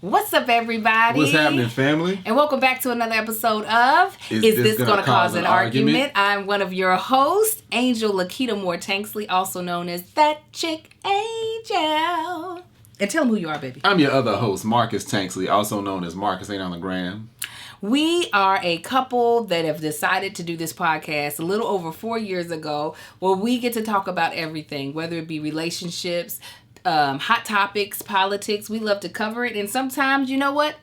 What's up, everybody? What's happening, family? And welcome back to another episode of Is This Gonna Cause an Argument? I'm one of your hosts, Angel Lakita Moore Tanksley, also known as That Chick Angel. And tell them who you are, baby. I'm your other host, Marcus Tanksley, also known as Marcus Ain't on the Gram. We are a couple that have decided to do this podcast a little over 4 years ago, where we get to talk about everything, whether it be relationships, hot topics, politics. We love to cover it. And sometimes, you know what?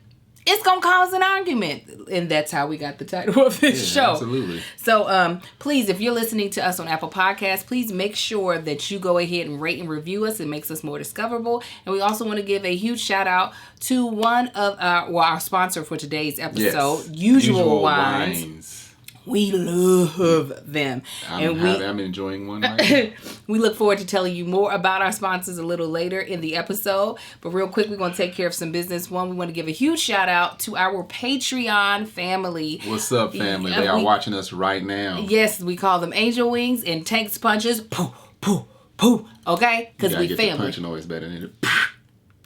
It's going to cause an argument. And that's how we got the title of this show. Absolutely. So please, if you're listening to us on Apple Podcasts, please make sure that you go ahead and rate and review us. It makes us more discoverable. And we also want to give a huge shout out to one of our sponsor for today's episode, Usual Wines. We love them. I'm enjoying one right now. We look forward to telling you more about our sponsors a little later in the episode. But real quick, we're going to take care of some business. One, we want to give a huge shout out to our Patreon family. What's up, family? They are watching us right now. Yes, we call them Angel Wings and Tanks Punches. Pooh, pooh, pooh. Okay? Because we family. The punching noise better than it.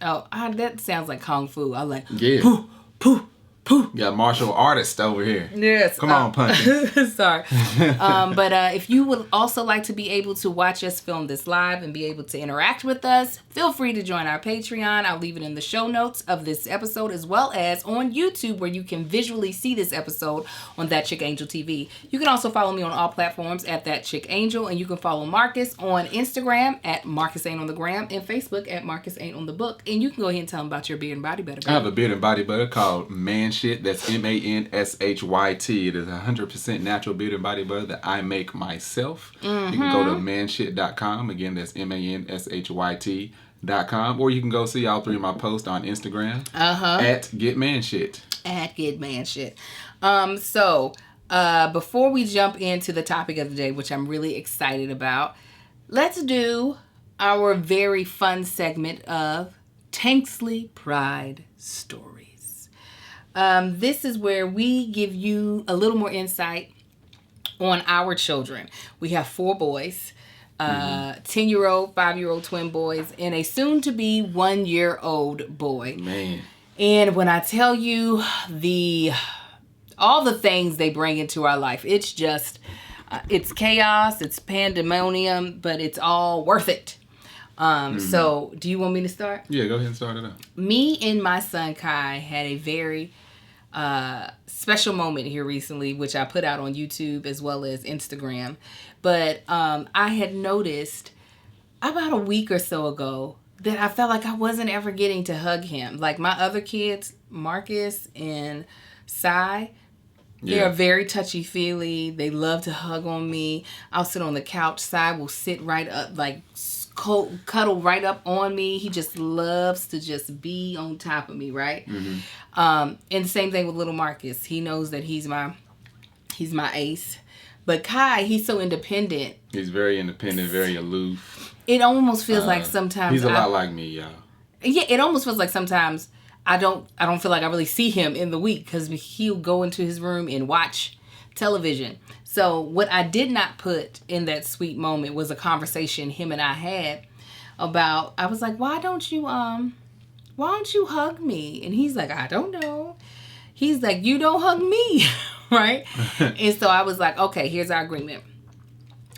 Oh, that sounds like Kung Fu. I like yeah. Pooh, pooh. Pooh. Got martial artists over here. Yes. Come on, punch. Sorry. But if you would also like to be able to watch us film this live and be able to interact with us, feel free to join our Patreon. I'll leave it in the show notes of this episode, as well as on YouTube, where you can visually see this episode on That Chick Angel TV. You can also follow me on all platforms at That Chick Angel, and you can follow Marcus on Instagram at Marcus Ain't on the Gram and Facebook at Marcus Ain't on the Book. And you can go ahead and tell them about your beard and body butter. Baby. I have a beard and body butter called Man Shit. That's MANSHYT. It is 100% natural beard and body butter that I make myself. Mm-hmm. You can go to manshit.com. Again, that's MANSHYT.com. Or you can go see all three of my posts on Instagram at GetManShit. At GetManShit. So before we jump into the topic of the day, which I'm really excited about, let's do our very fun segment of Tanksley Pride Stories. This is where we give you a little more insight on our children. We have 4 boys, 10-year-old, 5-year-old twin boys, and a soon-to-be 1-year-old boy. Man. And when I tell you all the things they bring into our life, it's just, it's chaos, it's pandemonium, but it's all worth it. So do you want me to start? Yeah, go ahead and start it out. Me and my son Kai had a very special moment here recently, which I put out on YouTube as well as Instagram. But I had noticed about a week or so ago that I felt like I wasn't ever getting to hug him. Like my other kids, Marcus and Sai, they are very touchy-feely. They love to hug on me. I'll sit on the couch. Sai will sit right up, like cuddle right up on me. He just loves to just be on top of me, right? Mm-hmm. And the same thing with little Marcus. He knows that he's my ace. But Kai, he's so independent. He's very independent, very aloof. It almost feels like sometimes he's a lot like me, y'all. Yeah, it almost feels like sometimes I don't feel like I really see him in the week, because he'll go into his room and watch television. So what I did not put in that sweet moment was a conversation him and I had about, I was like, why don't you hug me? And he's like, I don't know. He's like, you don't hug me, right? And so I was like, okay, here's our agreement.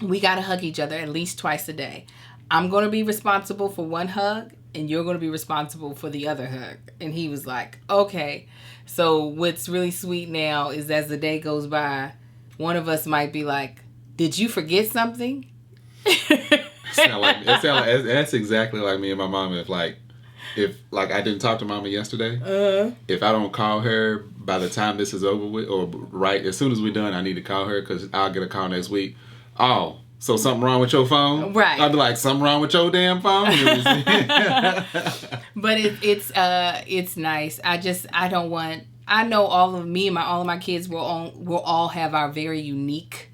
We got to hug each other at least twice a day. I'm going to be responsible for one hug, and you're going to be responsible for the other hug. And he was like, okay. So what's really sweet now is, as the day goes by, one of us might be like, did you forget something? That's exactly like me and my mom. If I didn't talk to mama yesterday, if I don't call her by the time this is over with, or right as soon as we're done, I need to call her, because I'll get a call next week. Oh, so something wrong with your phone? Right. I'll be like, something wrong with your damn phone? But it's nice. I know all of my kids will all have our very unique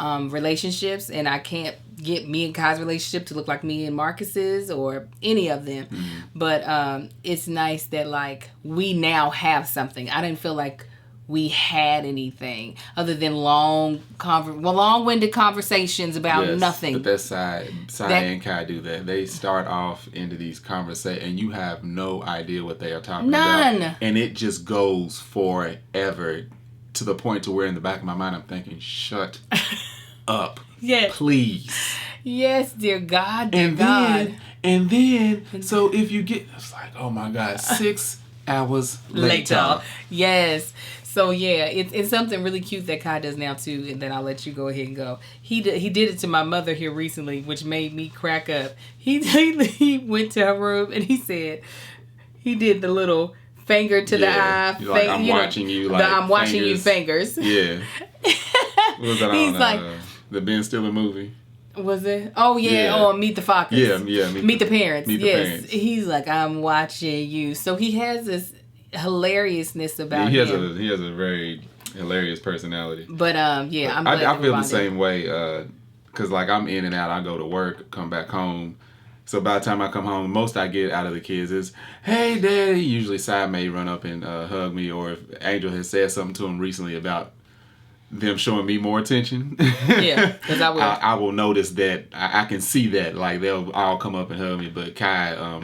relationships, and I can't get me and Kai's relationship to look like me and Marcus's or any of them. Mm-hmm. But it's nice that like we now have something. I didn't feel like we had anything other than long-winded conversations about nothing. But that's Sai and Kai do that. They start off into these conversations and you have no idea what they are talking about. And it just goes forever to the point to where in the back of my mind I'm thinking, shut up. Yes. Please. Yes, dear God, dear God. And then, so if you get, it's like, oh my God, 6 hours later. Yes. So yeah, it's something really cute that Kai does now too, and then I'll let you go ahead and go. He did it to my mother here recently, which made me crack up. He went to her room and he said, he did the little finger to the eye. Like, I'm watching you. Like, I'm watching you fingers. Yeah. What was that He's on like, the Ben Stiller movie? Was it? Oh yeah. Oh, Meet the Fockers. Yeah. Meet the Parents. Meet the Parents. He's like, I'm watching you. So he has this hilariousness about him. He has a very hilarious personality. But I'm glad I feel the same way because like I'm in and out. I go to work, come back home. So by the time I come home, most I get out of the kids is, "Hey, Daddy." Usually Sai may run up and hug me, or if Angel has said something to him recently about them showing me more attention. Yeah, because I will. I will notice that. I can see that. Like they'll all come up and hug me. But Kai,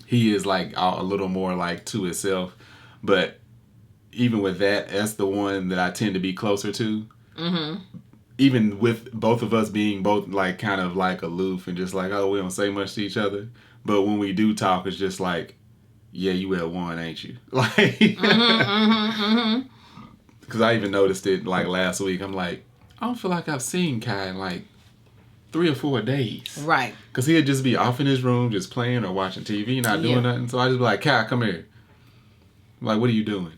he is like a little more like to himself. But even with that, that's the one that I tend to be closer to. Mm-hmm. Even with both of us being both like kind of like aloof and just like, oh, we don't say much to each other. But when we do talk, it's just like, yeah, you at one, ain't you? Like, because I even noticed it like last week. I'm like, I don't feel like I've seen Kai in like 3 or 4 days. Right. Because he'd just be off in his room just playing or watching TV, not doing nothing. So I just be like, Kai, come here. I'm like, what are you doing?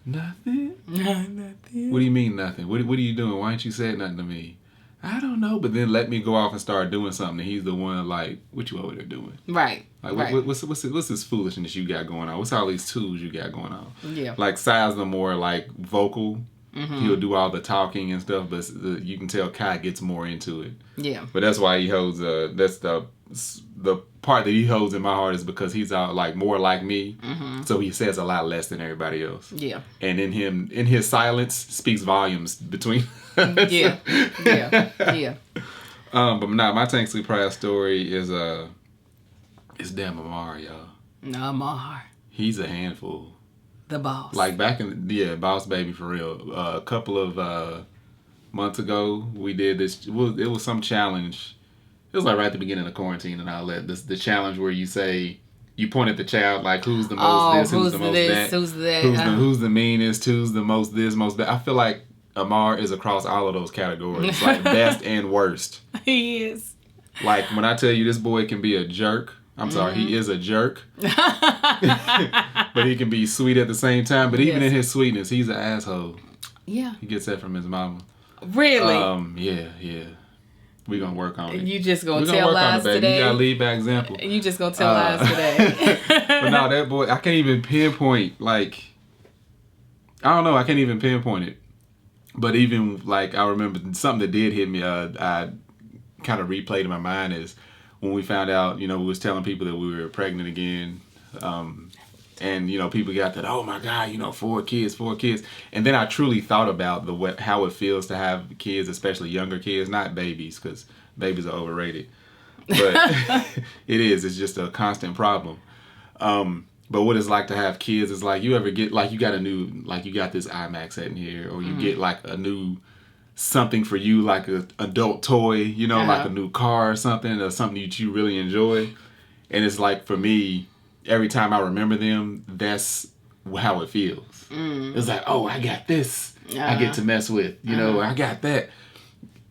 Nothing? Nothing. What do you mean nothing? What are you doing? Why ain't you said nothing to me? I don't know. But then let me go off and start doing something. And he's the one like, what you over there doing? Right. Like, right. What's this foolishness you got going on? What's all these tools you got going on? Yeah. Like, Sai's the more, like, vocal. Mm-hmm. He'll do all the talking and stuff, but you can tell Kai gets more into it. Yeah. But that's why he holds, that's the part that he holds in my heart is because he's like more like me. Mm-hmm. So he says a lot less than everybody else. Yeah. And in his silence speaks volumes between us. Yeah. But my Tanksley Pride story is damn Amar, y'all. No, Amar. He's a handful. The boss. Like back in boss baby for real. A couple of months ago, we did this. It was some challenge. It was like right at the beginning of quarantine and all that. The challenge where you say you point at the child like who's the most this, who's the most that, who's that, who's the meanest, who's the most this, most that. I feel like Amar is across all of those categories, like best and worst. He is. Like when I tell you this boy can be a jerk. I'm sorry, he is a jerk. But he can be sweet at the same time. But even in his sweetness, he's an asshole. Yeah. He gets that from his mama. Really? Yeah. We're going to work on it. You just going to tell lies today? You got to lead by example. You just going to tell lies today. But no, that boy, I can't even pinpoint, like, I don't know, I can't even pinpoint it. But even, like, I remember something that did hit me, I kind of replayed in my mind is, when we found out, we was telling people that we were pregnant again, and people got that, oh my God, 4 kids, and then I truly thought about how it feels to have kids, especially younger kids, not babies, because babies are overrated, but it's just a constant problem. But what it's like to have kids is like you ever get like you got this IMAX set in here, or you get like a new something for you, like an adult toy, like a new car or something that you really enjoy. And it's like, for me, every time I remember them, that's how it feels. It's like, oh, I got this. I get to mess with, I got that.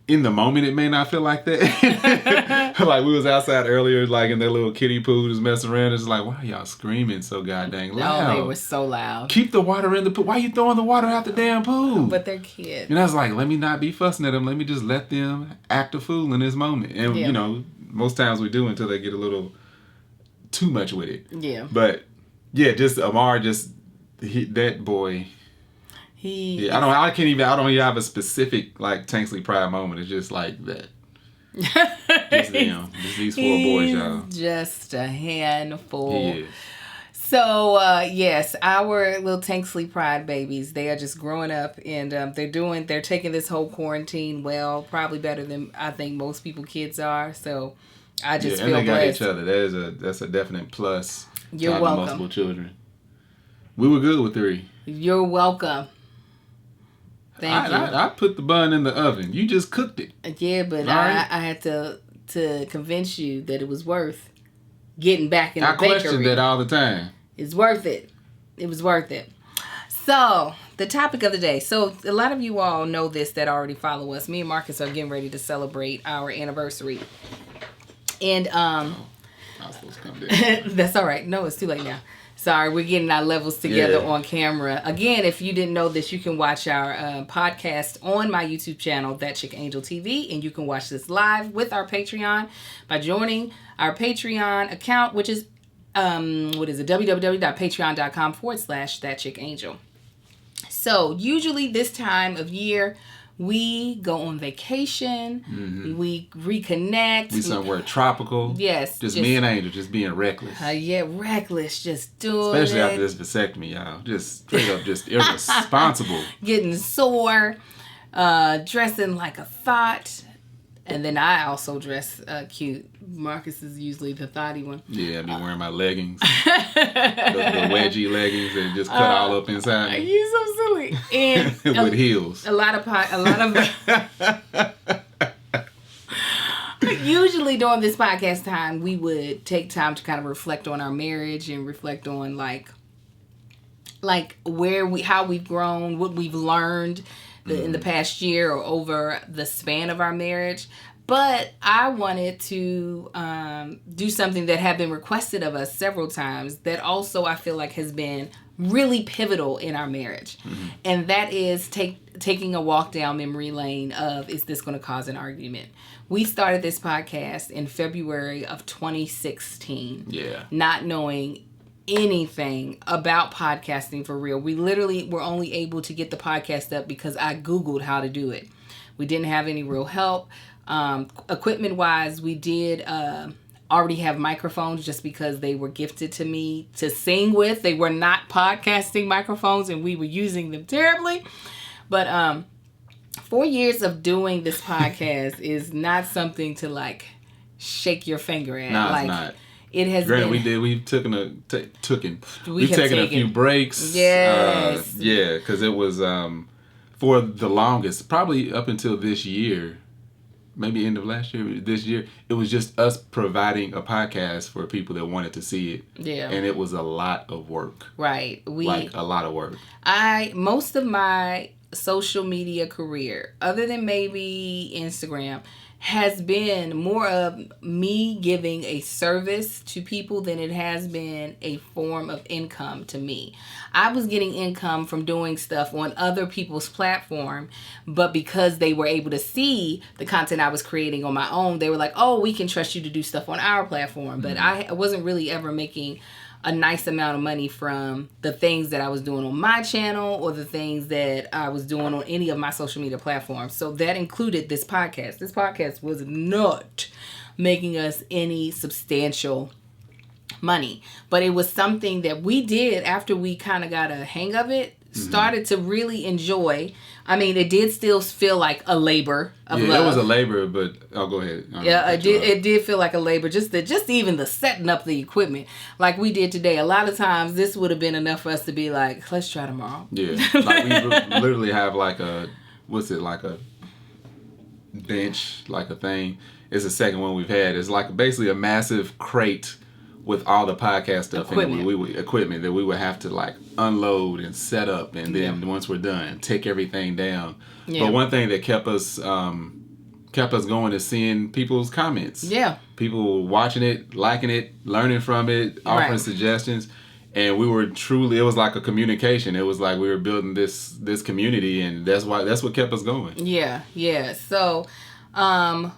In the moment, it may not feel like that. Like, we was outside earlier, like, in their little kiddie pool, just messing around. It's like, why are y'all screaming so goddamn loud? Oh, they were so loud. Keep the water in the pool. Why are you throwing the water out the damn pool? But they're kids. And I was like, let me not be fussing at them. Let me just let them act a fool in this moment. And, most times we do until they get a little too much with it. Yeah. But, yeah, just Amar, that boy... I don't even have a specific like Tanksley Pride moment. It's just like that. Just them. Just these 4 boys, y'all. Just a handful. He is. So, yes, our little Tanksley Pride babies, they are just growing up, and they're taking this whole quarantine well, probably better than I think most people kids are. So I just feel and they blessed. got each other. That's a definite plus. You're welcome. Multiple children. We were good with 3. You're welcome. Thank you. I put the bun in the oven. You just cooked it. Yeah, but I had to convince you that it was worth getting back in the bakery. I question that all the time. It's worth it. It was worth it. So, the topic of the day. So, a lot of you all know this that already follow us. Me and Marcus are getting ready to celebrate our anniversary. And, I was supposed to come down. That's all right. No, it's too late now. Sorry, we're getting our levels together on camera. Again, if you didn't know this, you can watch our podcast on my YouTube channel, That Chick Angel TV, and you can watch this live with our Patreon by joining our Patreon account, which is www.patreon.com/thatchickangel. So usually this time of year, we go on vacation. Mm-hmm. We reconnect. We somewhere tropical. Yes. Just me and Angel just being reckless. Reckless. Just doing Especially after this vasectomy, y'all. Just straight up just irresponsible. Getting sore. Dressing like a thought. And then I also dress cute. Marcus is usually the thotty one. Yeah, I be wearing my leggings. the wedgie leggings that just cut all up inside me. You're so silly. And with heels. Usually during this podcast time, we would take time to kind of reflect on our marriage and reflect on like how we've grown, what we've learned in the past year or over the span of our marriage. But I wanted to do something that had been requested of us several times that also I feel like has been really pivotal in our marriage. Mm-hmm. And that is taking a walk down memory lane of, is this going to cause an argument? We started this podcast in February of 2016. Yeah. Not knowing anything about podcasting for real. We literally were only able to get the podcast up because I Googled how to do it. We didn't have any real help. Equipment wise, we did already have microphones just because they were gifted to me to sing with. They were not podcasting microphones and we were using them terribly. But 4 years of doing this podcast is not something to like shake your finger at. No, like, it's not. It has been. We've taken a few breaks. Yes. Because it was for the longest, probably up until this year, maybe end of last year, this year, it was just us providing a podcast for people that wanted to see it. Yeah. And it was a lot of work. Right. A lot of work. Most of my social media career, other than maybe Instagram, has been more of me giving a service to people than it has been a form of income to me. I was getting income from doing stuff on other people's platform, but because they were able to see the content I was creating on my own, they were like, oh, we can trust you to do stuff on our platform. But I wasn't really ever making a nice amount of money from the things that I was doing on my channel or the things that I was doing on any of my social media platforms. So that included this podcast. This podcast was not making us any substantial money, but it was something that we did after we kind of got a hang of it, started to really enjoy. I mean, it did still feel like a labor of love. It was a labor, but I'll go ahead. It did feel like a labor. Just even the setting up the equipment, like we did today. A lot of times, this would have been enough for us to be like, let's try tomorrow. Yeah, like we literally have like a bench, like a thing. It's the second one we've had. It's like basically a massive crate with all the podcast stuff equipment that we would have to like unload and set up, and then once we're done, take everything down. Yeah. But one thing that kept us going is seeing people's comments. Yeah. People watching it, liking it, learning from it, offering suggestions. And we were truly, it was like a communication. It was like we were building this community, and that's what kept us going. Yeah, yeah. So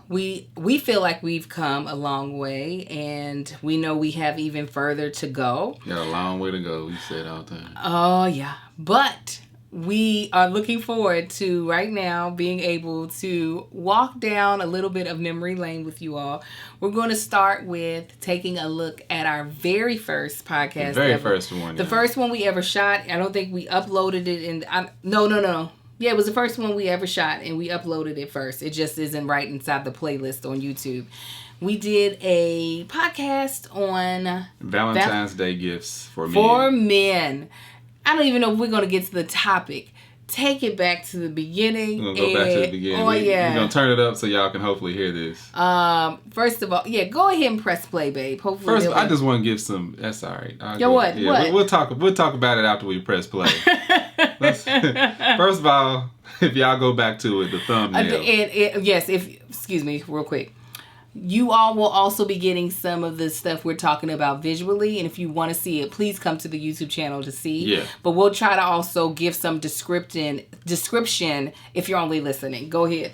we feel like we've come a long way, and we know we have even further to go. Yeah, a long way to go. We say it all the time. Oh yeah, but we are looking forward to right now being able to walk down a little bit of memory lane with you all. We're going to start with taking a look at our very first podcast. The very first one. The first one we ever shot. I don't think we uploaded it no. Yeah, it was the first one we ever shot, and we uploaded it first. It just isn't right inside the playlist on YouTube. We did a podcast on Valentine's Day gifts for men. For men. I don't even know if we're going to get to the topic. Take it back to the beginning. We're going to go back to the beginning. We're going to turn it up so y'all can hopefully hear this. First of all, go ahead and press play, babe. Hopefully First, I just want to give some... That's all right. What? Yeah, what? We'll talk about it after we press play. First of all, if y'all go back to it, the thumbnail. Excuse me, real quick. You all will also be getting some of the stuff we're talking about visually. And if you want to see it, please come to the YouTube channel to see. Yeah. But we'll try to also give some description if you're only listening. Go ahead.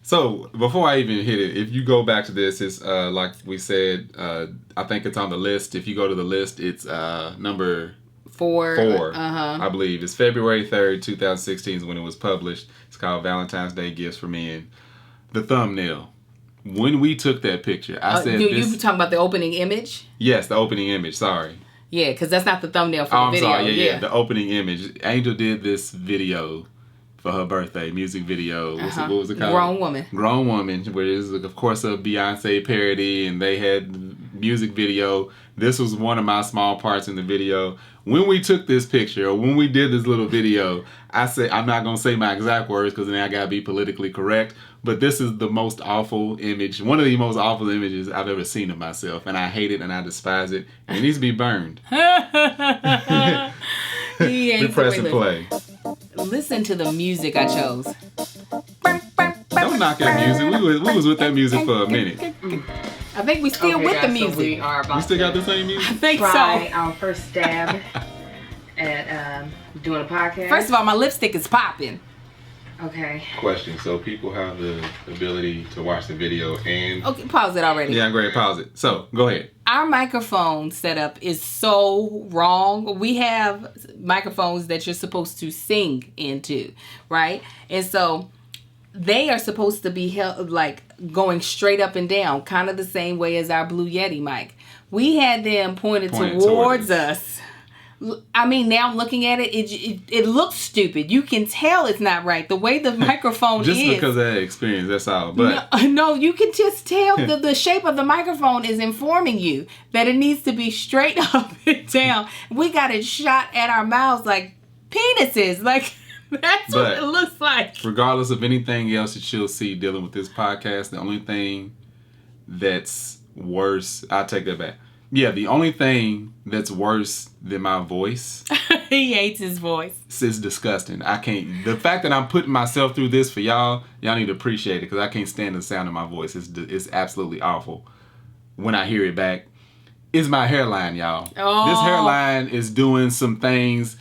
So, before I even hit it, if you go back to this, it's like we said, I think it's on the list. If you go to the list, it's number 4. I believe. It's February 3rd, 2016 is when it was published. It's called Valentine's Day Gifts for Men. The thumbnail. When we took that picture, I said you talking about the opening image? Yes, the opening image. Sorry. Yeah, because that's not the thumbnail for the video. I'm sorry. Yeah. The opening image. Angel did this video for her birthday, music video. What was it called? Grown Woman, where it is, of course, a Beyonce parody, and they had music video. This was one of my small parts in the video. When we took this picture, or when we did this little video, I said, I'm not going to say my exact words because then I got to be politically correct, but this is the most awful image, one of the most awful images I've ever seen of myself, and I hate it and I despise it, and it needs to be burned. We press and play. Listen to the music I chose. Don't knock that music. We was with that music for a minute. I think we still with the music. So we are about we still got the same music? I think try our first stab at doing a podcast. First of all, my lipstick is popping. Okay. Question. So people have the ability to watch the video and... Okay, pause it already. Yeah, I'm going to pause it. So, go ahead. Our microphone setup is so wrong. We have microphones that you're supposed to sing into, right? And so they are supposed to be held, like going straight up and down, kind of the same way as our Blue Yeti mic. We had them pointed towards us. I mean, now looking at it, it looks stupid. You can tell it's not right. The way the microphone just is. Because of that experience, that's all. But no, you can just tell the shape of the microphone is informing you that it needs to be straight up and down. We got it shot at our mouths like penises. Like, that's what it looks like. Regardless of anything else that you'll see dealing with this podcast, the only thing that's worse, I'll take that back. Yeah, the only thing that's worse than my voice. He hates his voice. It's disgusting. I can't. The fact that I'm putting myself through this for y'all need to appreciate it because I can't stand the sound of my voice. It's absolutely awful. When I hear it back, it's my hairline, y'all. Oh. This hairline is doing some things.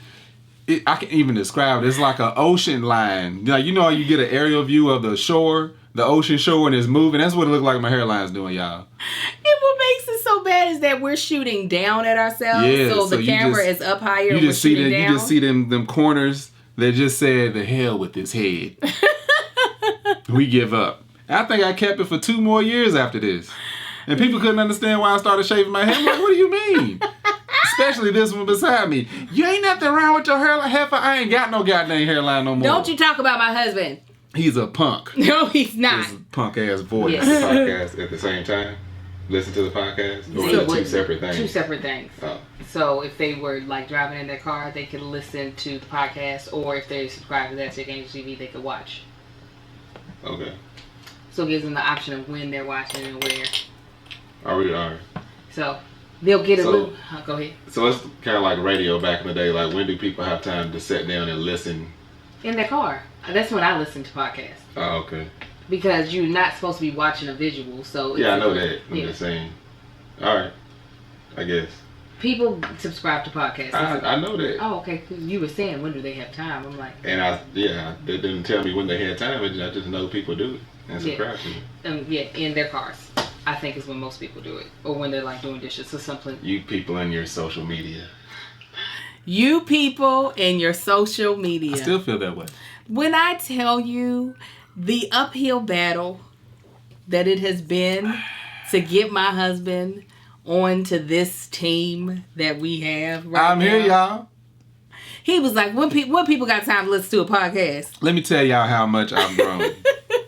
I can't even describe it. It's like an ocean line. Like, you know how you get an aerial view of the shore, the ocean shore, and it's moving? That's what it looks like my hairline's doing, y'all. And what makes it so bad is that we're shooting down at ourselves. Yeah, so the camera is up higher and we're shooting down. You just see them corners that just said, the hell with this head. We give up. And I think I kept it for 2 more years after this. And people couldn't understand why I started shaving my head. I'm like, what do you mean? Especially this one beside me. You ain't nothing wrong with your hairline. I ain't got no goddamn hairline no more. Don't you talk about my husband. He's a punk. No, he's not. His punk ass voice. Yes. The podcast at the same time. Listen to the podcast. Or is it 2 separate things? 2 separate things. Oh. So if they were like driving in their car, they could listen to the podcast, or if they subscribe to that Check Angel TV, they could watch. Okay. So it gives them the option of when they're watching and where. Are we are? So they'll get a little. Go ahead. So it's kind of like radio back in the day. Like, when do people have time to sit down and listen? In their car. That's when I listen to podcasts. Oh, okay. Because you're not supposed to be watching a visual, so. Yeah, I know that. I'm just saying. All right. I guess. People subscribe to podcasts. I know that. Oh, okay. Cause you were saying, when do they have time? I'm like. And they didn't tell me when they had time. I just know people do it and subscribe to it. In their cars. I think is when most people do it, or when they're like doing dishes or something. You people and your social media. You people and your social media. I still feel that way. When I tell you the uphill battle that it has been to get my husband onto this team that we have right I'm now. here, y'all. He was like, when people got time to listen to a podcast? Let me tell y'all how much I've grown.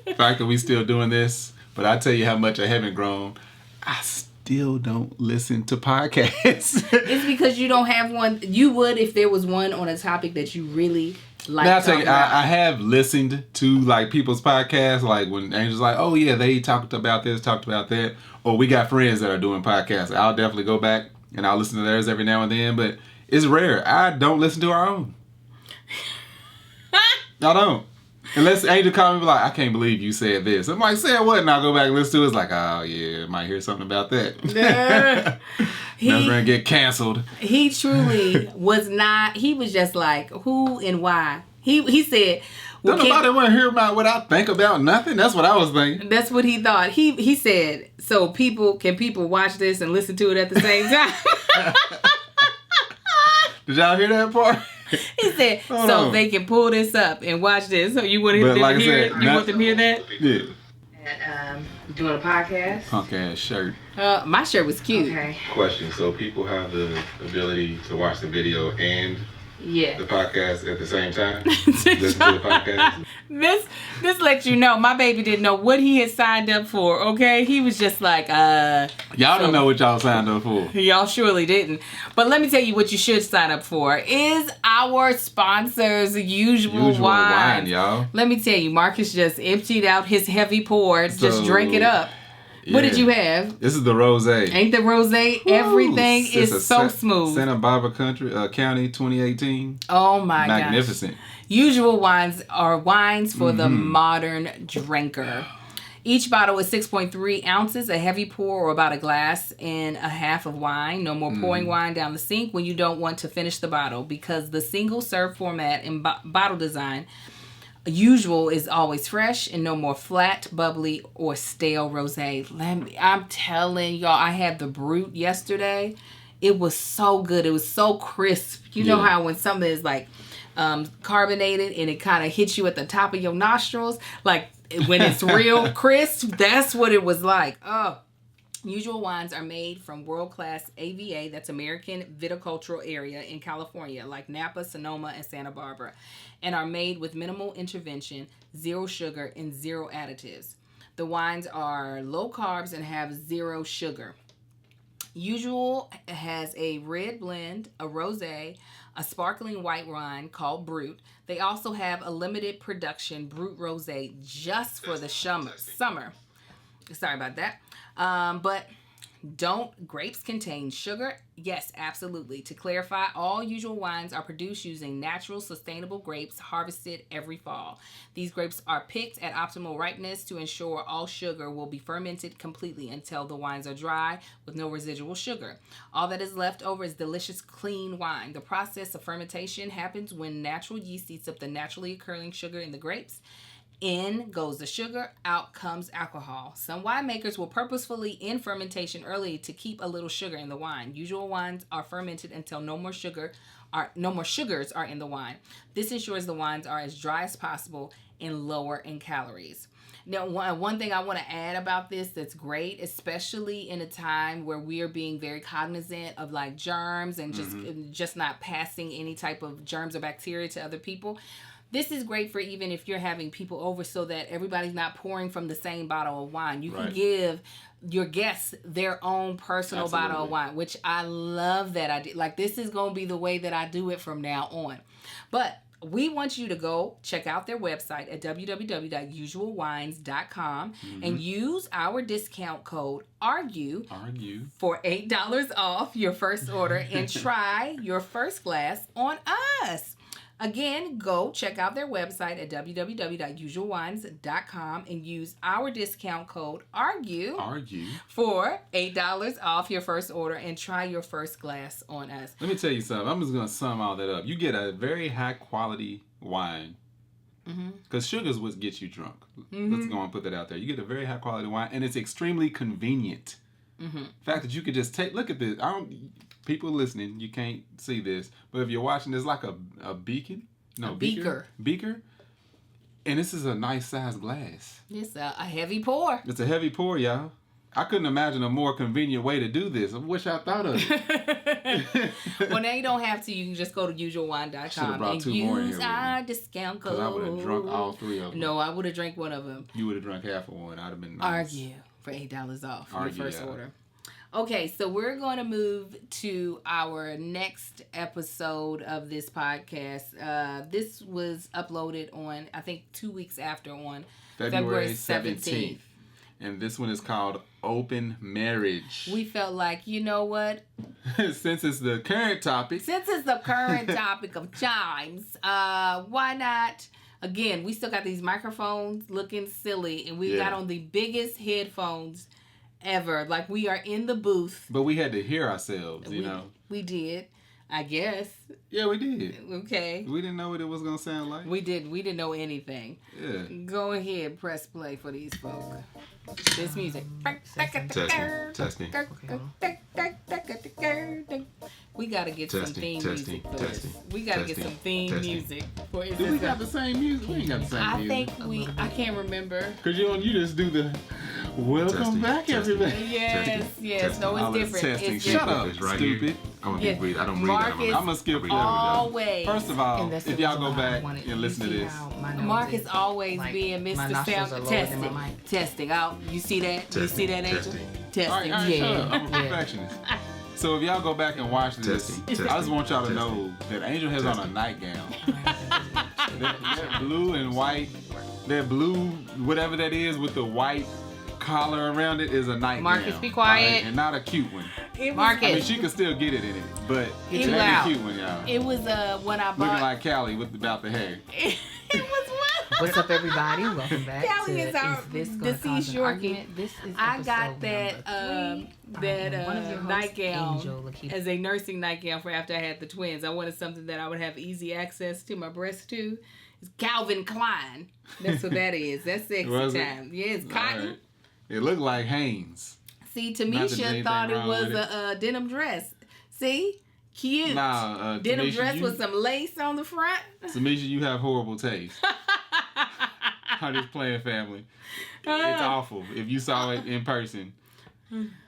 The fact that we still doing this, but I tell you how much I haven't grown. I still don't listen to podcasts. It's because you don't have one. You would if there was one on a topic that you really like. Now, I have listened to like people's podcasts, like when Angel's like, oh yeah, they talked about this, talked about that. Or we got friends that are doing podcasts. I'll definitely go back and I'll listen to theirs every now and then, but it's rare. I don't listen to our own. I don't. Unless Angel called me and be like, I can't believe you said this. I'm like, say what? And I'll go back and listen to it. It's like, oh yeah, might hear something about that. Yeah. Never gonna get canceled. He truly was not. He was just like, who and why. He said, well, Don't nobody want to hear about what I think about nothing. That's what I was thinking. That's what he thought. He said, so can people watch this and listen to it at the same time? Did y'all hear that part? He said, so they can pull this up and watch this. So you want them to hear it? You want them to hear that? Yeah. And doing a podcast. Punk ass shirt. My shirt was cute. Okay. Question. So people have the ability to watch the video and Yeah. the podcast at the same time? Listen to the podcast? This lets you know my baby didn't know what he had signed up for, okay? He was just like, Y'all don't know what y'all signed up for. Y'all surely didn't. But let me tell you what you should sign up for is our sponsors, Usual Wine, y'all. Let me tell you, Marcus just emptied out his heavy pours. So, just drank it up. Yeah. What did you have? This is the rosé. Ain't the rosé? Everything it's is so smooth. Santa Barbara County 2018. Oh my gosh. Magnificent. Usual Wines are wines for the modern drinker. Each bottle is 6.3 ounces, a heavy pour or about a glass and a half of wine. No more pouring wine down the sink when you don't want to finish the bottle, because the single serve format and bottle design Usual is always fresh and no more flat, bubbly, or stale rosé. I'm telling y'all, I had the Brut yesterday. It was so good. It was so crisp. You know how when something is like carbonated and it kind of hits you at the top of your nostrils, like when it's real crisp, that's what it was like. Oh. Usual Wines are made from world-class AVA, that's American Viticultural Area in California, like Napa, Sonoma, and Santa Barbara, and are made with minimal intervention, zero sugar, and zero additives. The wines are low carbs and have zero sugar. Usual has a red blend, a rosé, a sparkling white wine called Brut. They also have a limited production Brut rosé just for the summer. Sorry about that. But don't grapes contain sugar? Yes, absolutely. To clarify, all Usual Wines are produced using natural, sustainable grapes harvested every fall. These grapes are picked at optimal ripeness to ensure all sugar will be fermented completely until the wines are dry with no residual sugar. All that is left over is delicious, clean wine. The process of fermentation happens when natural yeast eats up the naturally occurring sugar in the grapes. In goes the sugar, out comes alcohol. Some winemakers will purposefully end fermentation early to keep a little sugar in the wine. Usual Wines are fermented until no more sugars are in the wine. This ensures the wines are as dry as possible and lower in calories. Now, one thing I want to add about this that's great, especially in a time where we are being very cognizant of like germs and just not passing any type of germs or bacteria to other people. This is great for even if you're having people over so that everybody's not pouring from the same bottle of wine. You can give your guests their own personal bottle of wine, which I love that idea. Like, this is going to be the way that I do it from now on. But we want you to go check out their website at www.usualwines.com and use our discount code ARGUE for $8 off your first order and try your first glass on us. Again, go check out their website at www.usualwines.com and use our discount code ARGUE for $8 off your first order and try your first glass on us. Let me tell you something. I'm just going to sum all that up. You get a very high quality wine. Because sugar is what gets you drunk. Let's go and put that out there. You get a very high quality wine and it's extremely convenient. The fact that you could just look at this. people listening, you can't see this, but if you're watching, there's like a beacon. No, beaker. Beaker. And this is a nice sized glass. It's a heavy pour. It's a heavy pour, y'all. I couldn't imagine a more convenient way to do this. I wish I thought of it. Well, now you don't have to. You can just go to usualwine.com and use our discount code. Because I would have drunk all 3 of them. No, I would have drank one of them. You would have drunk half of one. I'd have been nice. Argue for $8 off your first order. Okay, so we're going to move to our next episode of this podcast. This was uploaded on, I think, 2 weeks after, on February 17th. And this one is called Open Marriage. We felt like, you know what? Since it's the current topic of chimes, why not? Again, we still got these microphones looking silly, and we got on the biggest headphones ever. Like, we are in the booth. But we had to hear ourselves, you know. We did, I guess. Yeah, we did. Okay. We didn't know what it was going to sound like. We didn't know anything. Yeah. Go ahead, press play for these folks. This music. Testing. We gotta get some theme music for this. We gotta get some theme music for it. Do we got the same music? We ain't got the same music. I can't remember. Because you just do the welcome back, everybody. Yes. No, it's different. It's Shut up, right stupid. Here. I'm gonna breathe. I don't breathe. Marcus, I'm gonna skip always. First of all, if y'all go back and listen to this, Mark is always being Mr. Sound testing out. You see that? You see that, Angel? Testing. All right, shut up. I'm a perfectionist. So if y'all go back and watch this, I just want y'all to know that Angel has on a nightgown. that blue and white, that blue, whatever that is with the white collar around it is a nightgown. Marcus, be quiet. Right? And not a cute one. Marcus. I mean, she could still get it in it, but it ain't a cute one, y'all. It was when I bought. Looking like Callie about the hair. It was what? What's up, everybody? Welcome back. Callie is our deceased shorty. This is I got that nightgown Angel, as a nursing nightgown for after I had the twins. I wanted something that I would have easy access to my breast to. It's Calvin Klein. That's what that is. That's sexy time. Yeah, it's cotton. Right. It looked like Hanes. See, Tamisha thought it was a denim dress. See? Cute. Denim Tamisha, dress with some lace on the front. Tamisha, you have horrible taste. I'm just playing, family. It's awful. If you saw it in person.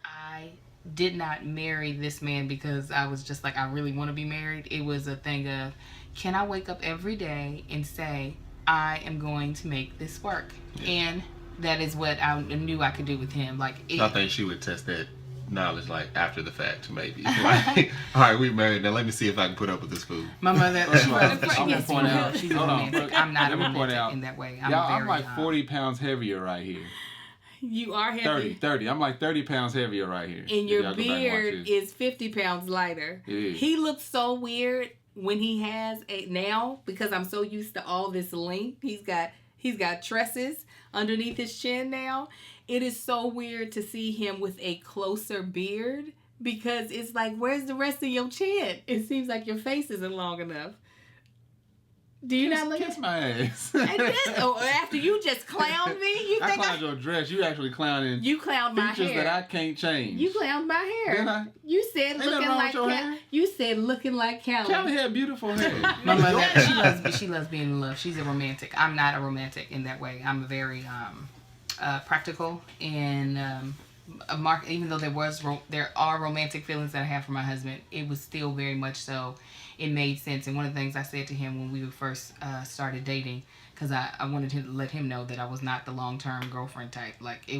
I did not marry this man because I was just like, I really want to be married. It was a thing of, can I wake up every day and say, I am going to make this work? Yeah. And that is what I knew I could do with him. Like, I think she would test that knowledge like after the fact, maybe. Like, all right, we married. Now let me see if I can put up with this food. My mother, I'm gonna point out. She's romantic. I'm not a romantic in that way. I'm like 40 pounds heavier right here. You are heavy. 30. I'm like 30 pounds heavier right here. And your beard is 50 pounds lighter. It is. He looks so weird when he has now because I'm so used to all this length. He's got tresses underneath his chin now. It is so weird to see him with a closer beard because it's like, where's the rest of your chin? It seems like your face isn't long enough. Do you not look kiss my ass? After you just clowned me? I clowned your dress. You actually clowning. You clowned my hair. Features that I can't change. You clowned my hair. Did I? You said looking like Callie. You said looking like Callie. Callie had beautiful hair. My mother, she loves being in love. She's a romantic. I'm not a romantic in that way. I'm a very practical and Mark. Even though there are romantic feelings that I have for my husband, it was still very much so. It made sense. And one of the things I said to him when we first started dating, because I wanted to let him know that I was not the long-term girlfriend type. Like,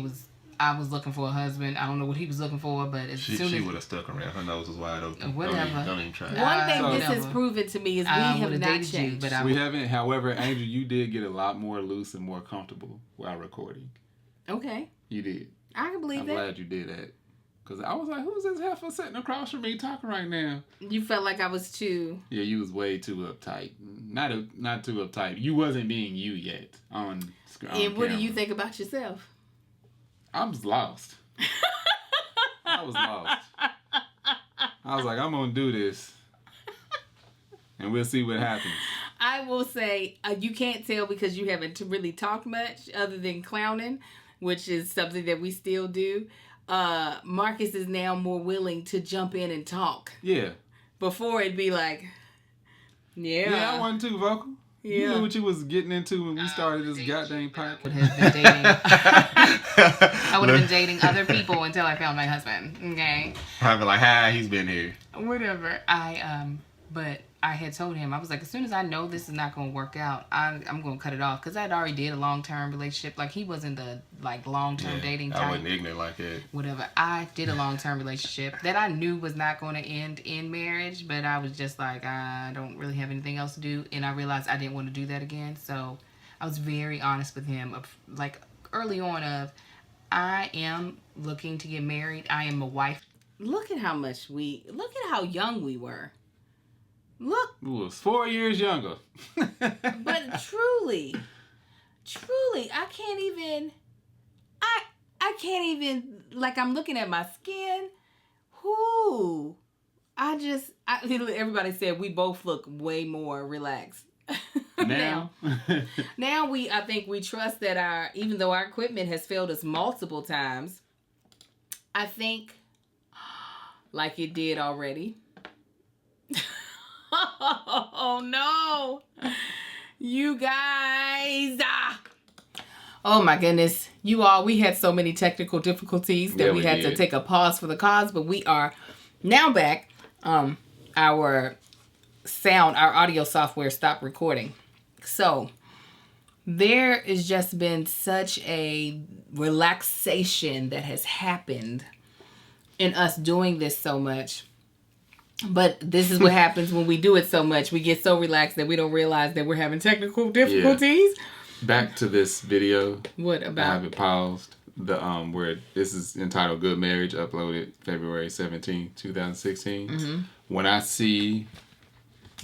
I was looking for a husband. I don't know what he was looking for, but she would have stuck around. Her nose was wide open. Whatever. Don't even try. One thing this has proven to me is we have not changed. We haven't. However, Angel, you did get a lot more loose and more comfortable while recording. Okay. You did. I can believe that. I'm glad you did that. Because I was like, who's this heifer sitting across from me talking right now? You felt like I was too... Yeah, you was way too uptight. Not too uptight. You wasn't being you yet on And what do you think about yourself? I was lost. I was lost. I was like, I'm going to do this. And we'll see what happens. I will say, you can't tell because you haven't really talked much other than clowning, which is something that we still do. Marcus is now more willing to jump in and talk. Yeah. Before it'd be like, Yeah, I wasn't too vocal. Yeah. You knew what you was getting into when we started this goddamn podcast. Would have been dating. I would have been dating other people until I found my husband. Okay. I'd be like, hi, he's been here. Whatever. But I had told him, I was like, as soon as I know this is not going to work out, I'm going to cut it off. Because I'd already did a long-term relationship. Like, he wasn't the, like, long-term dating type. I wasn't ignorant like that. Whatever. I did a long-term relationship that I knew was not going to end in marriage. But I was just like, I don't really have anything else to do. And I realized I didn't want to do that again. So I was very honest with him. Like, early on I am looking to get married. I am a wife. Look at how young we were. Look. We was 4 years younger. But truly, I can't even, like, I'm looking at my skin. Everybody said we both look way more relaxed. Now I think we trust that even though our equipment has failed us multiple times, I think, like it did already. Oh no, you guys. Oh my goodness. You all, we had so many technical difficulties that we had to take a pause for the cause, but we are now back. Our audio software stopped recording. So there has just been such a relaxation that has happened in us doing this so much. But this is what happens when we do it so much. We get so relaxed that we don't realize that we're having technical difficulties. Yeah. Back to this video. What about? I have it paused. Where this is entitled "Good Marriage," uploaded February 17, 2016. Mm-hmm. When I see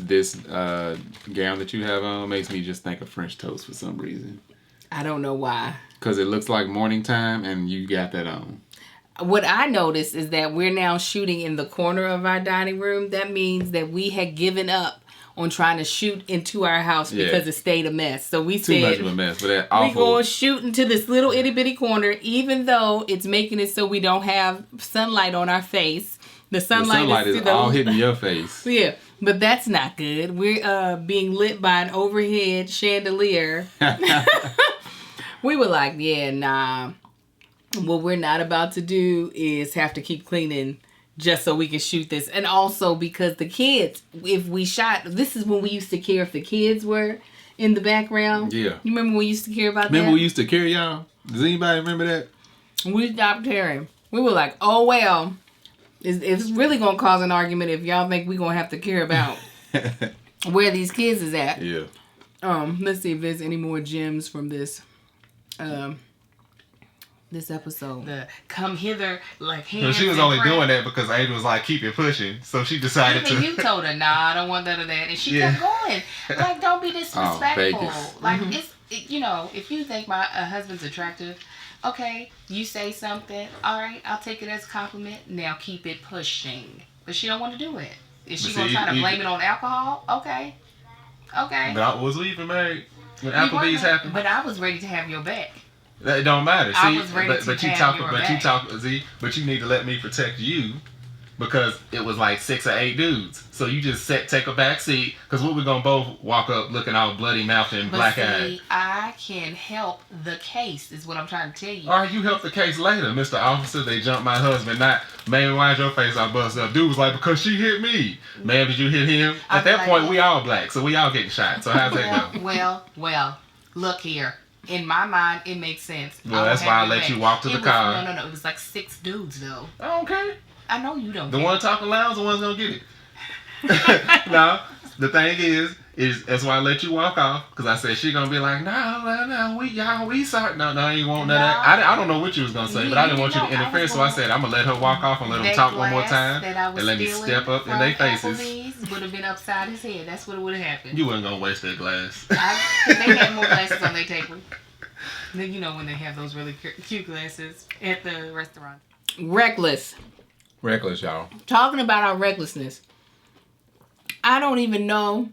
this gown that you have on, makes me just think of French toast for some reason. I don't know why. Because it looks like morning time, and you got that on. What I noticed is that we're now shooting in the corner of our dining room. That means that we had given up on trying to shoot into our house because it stayed a mess. So we said, too much of a mess, but that awful. We going to shoot into this little itty bitty corner, even though it's making it so we don't have sunlight on our face. The sunlight is all hitting your face. Yeah, but that's not good. We're being lit by an overhead chandelier. We were like, yeah, nah. What we're not about to do is have to keep cleaning just so we can shoot this. And also because the kids, if we shot, this is when we used to care if the kids were in the background. Yeah. You remember when we used to care about that? Remember we used to care, y'all? Does anybody remember that? We stopped caring. We were like, oh, well, it's really going to cause an argument if y'all think we're going to have to care about where these kids is at. Yeah. Let's see if there's any more gems from this. This episode. The come hither, like hands. So she was only doing that because Ada was like, keep it pushing. So she decided to. You told her, nah, I don't want none of that. And she kept going. Like, don't be disrespectful. Like, if you think my husband's attractive, okay, you say something. All right, I'll take it as a compliment. Now keep it pushing. But she don't want to do it. Is she going to try to blame it on alcohol? Okay. But was we even married when Applebee's happened? But I was ready to have your back. It don't matter. See, I was ready but you need to let me protect you because it was like 6 or 8 dudes. So you just take a back seat because we're gonna both walk up looking all bloody mouthed and black eyed. I can help the case is what I'm trying to tell you. All right, you help the case later, Mr. Officer. They jumped my husband. Not, man, why's your face all busted up? Dude was like, because she hit me. Man, did you hit him? At that point, we all black, so we all getting shot. So how's that go? Well, look here. In my mind, it makes sense. Well, that's why I let you walk to the car. No. It was like 6 dudes, though. I don't care. I know you don't. The one talking loud is the one's gonna get it. No, the thing is that's why I let you walk off because I said she gonna be like, no, we sorry. No, you won't know that. I don't know what you was gonna say, but I didn't want you to interfere, so I said I'm gonna let her walk off and let them talk one more time and let me step up in their faces. Would have been upside his head. That's what would have happened. You wasn't gonna waste that glass. They had more glasses on their table. Then you know when they have those really cute glasses at the restaurant. Reckless, y'all. Talking about our recklessness. I don't even know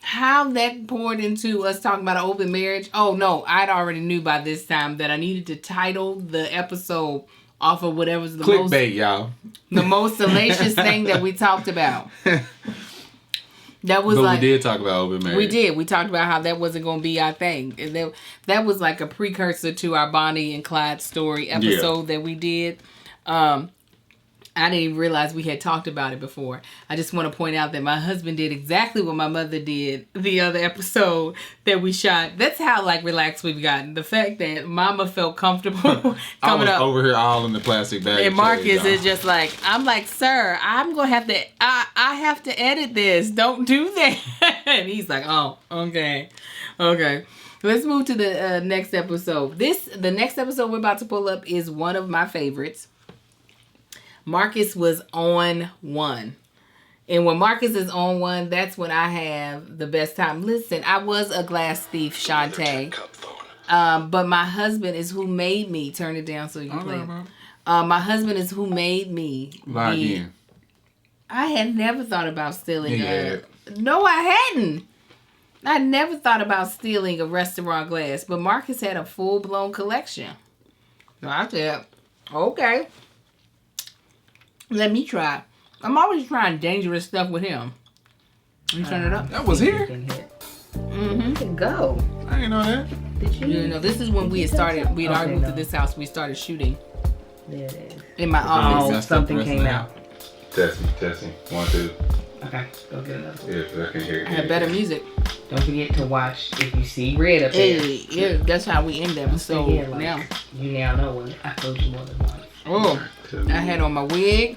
how that poured into us talking about an open marriage. Oh no, I'd already knew by this time that I needed to title the episode off of whatever's the Clickbait, y'all. the most salacious thing that we talked about. That was we did talk about open marriage. We did. We talked about how that wasn't going to be our thing. And that was like a precursor to our Bonnie and Clyde story episode that we did. I didn't even realize we had talked about it before. I just want to point out that my husband did exactly what my mother did the other episode that we shot. That's how relaxed we've gotten. The fact that Mama felt comfortable I was coming up over here all in the plastic bag. and Marcus is just like, I'm like, sir, I'm gonna have to I have to edit this. Don't do that. And he's like, oh, okay. Let's move to the next episode. The next episode we're about to pull up is one of my favorites. Marcus was on one. And when Marcus is on one, that's when I have the best time. Listen, I was a glass thief, Shantae. But my husband is who made me. Turn it down so you can play it. My husband is who made me. Lie again. I had never thought about stealing. Yeah. No, I hadn't. I never thought about stealing a restaurant glass. But Marcus had a full-blown collection. So I said, okay. Let me try. I'm always trying dangerous stuff with him. You turn it up. That was here? Mm-hmm. You can go. I didn't know that. Did you? You know, this is when we had started. We had already moved to this house. We started shooting There it is. in my office. That's Something the came rest out. Testing. 1, 2. Okay, go get another one. Yeah, I can hear it. I had better music. Don't forget to watch if you see red up there. Hey, yeah, that's how we end the episode Yeah, like, now. You now know what I told you more than once. Oh, I had on my wig.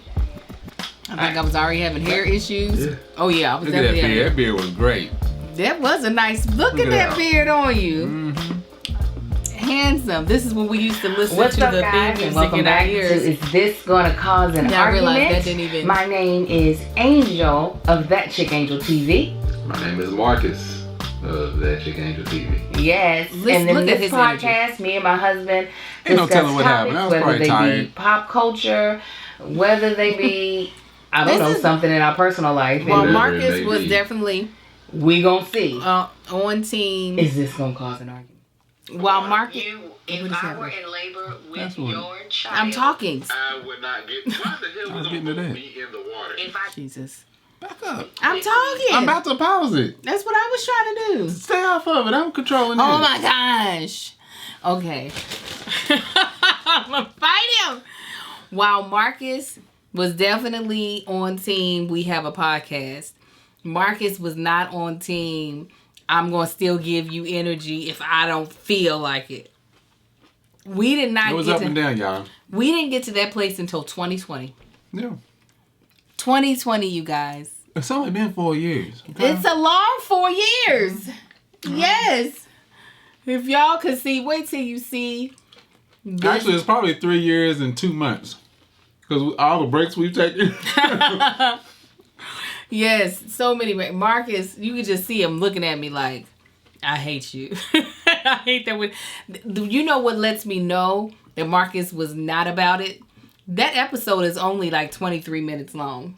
I think I was already having hair issues. Yeah. Oh yeah, I was Look at that definitely beard. having. That beard was great. That was a nice look Look at at that that. beard on you. Mm-hmm. Handsome. This is when we used to listen What's to up, the guys? theme And music welcome in our back to ears. Is This Gonna Cause an Yeah, I realized Argument? that didn't even- My name is Angel of That Chick Angel TV. My name is Marcus of That Chick Angel TV. Yes. Listen, And in look at this his podcast, me and my husband Ain't no discuss telling what happened. I topics, was whether probably they tired. be pop culture, whether they be, I don't This know, is- something in our personal life. Well, And Whatever it Marcus may was be. definitely we gonna see. on team. Is this gonna cause an argument? While Marcus, If What is I happening? were in labor with That's what- your child, I'm talking. I would not get. Why the hell I was would getting to put that. me in the water? If I Jesus, Back up. I'm talking. I'm about to pause it. That's what I was trying to do. Stay off of it. I'm controlling Oh it. my gosh. Okay. I'm gonna fight him. While Marcus was definitely on team, we have a podcast. Marcus was not on team. I'm gonna still give you energy if I don't feel like it. We did not It was get up to, and down, y'all. we didn't get to that place until 2020. Yeah. 2020, you guys. It's only been 4 years. Okay? It's a long 4 years. Yes. If y'all could see, wait till you see. this- Actually, it's probably 3 years and 2 months. Because all the breaks we've taken. Yes, so many. Marcus, you could just see him looking at me like, I hate you. I hate that. You know what lets me know that Marcus was not about it? That episode is only like 23 minutes long.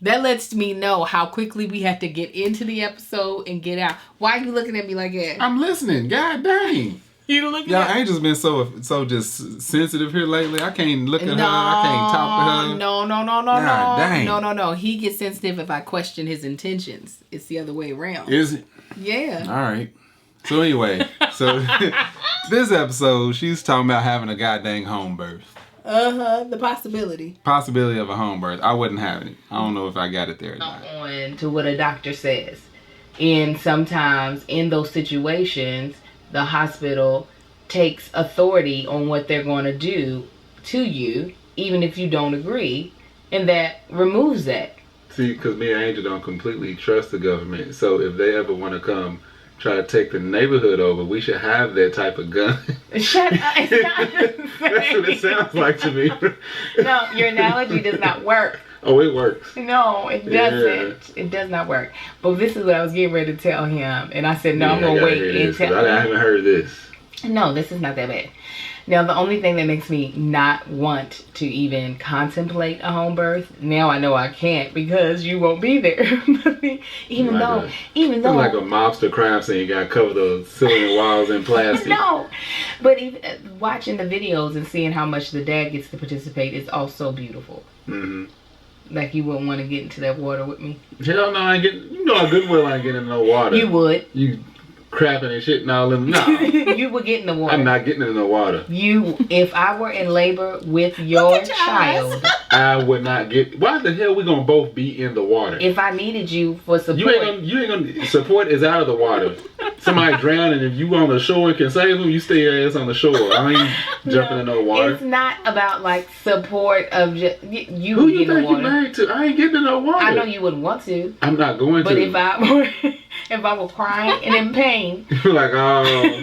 That lets me know how quickly we have to get into the episode and get out. Why are you looking at me like that? I'm listening. God dang. You looking Y'all, at me? Angel's been so just sensitive here lately. I can't look at her. I can't talk to her. No. God dang. No. He gets sensitive if I question his intentions. It's the other way around. Is it? Yeah. All right. So anyway, this episode, she's talking about having a goddamn home birth. The possibility. Possibility of a home birth. I wasn't having it. I don't know if I got it there or not. on to what a doctor says. And sometimes in those situations, the hospital takes authority on what they're going to do to you, even if you don't agree, and that removes that. See, because me and Angel don't completely trust the government. So if they ever want to come try to take the neighborhood over, we should have that type of gun. Shut up. It's not the That's what it same. sounds like to me. No, your analogy does not work. Oh, it works. No, it doesn't. It does not work. But this is what I was getting ready to tell him. And I said, no, I'm going to wait I until... haven't heard this. No, this is not that bad. Now, the only thing that makes me not want to even contemplate a home birth, now I know I can't because you won't be there. even though, like a mobster crime scene, got covered the ceiling walls in plastic. No, but even watching the videos and seeing how much the dad gets to participate is also beautiful. Mm-hmm. Like, you wouldn't want to get into that water with me. Hell no, I ain't getting. You know, a good well I ain't getting in no water. You would. You crapping and shit and all them. No. You would get in the water. I'm not getting in the water. If I were in labor with your child, I would not get. Why the hell we gonna both be in the water? If I needed you for support, you ain't gonna support is out of the water. Somebody drowning, if you on the shore and can save them, you stay your ass on the shore. I ain't jumping in no water. It's not about like support of just you. Who you think you married to? I ain't getting in no water. I know you wouldn't want to. I'm not going to. But if I were crying and in pain, you're like, oh,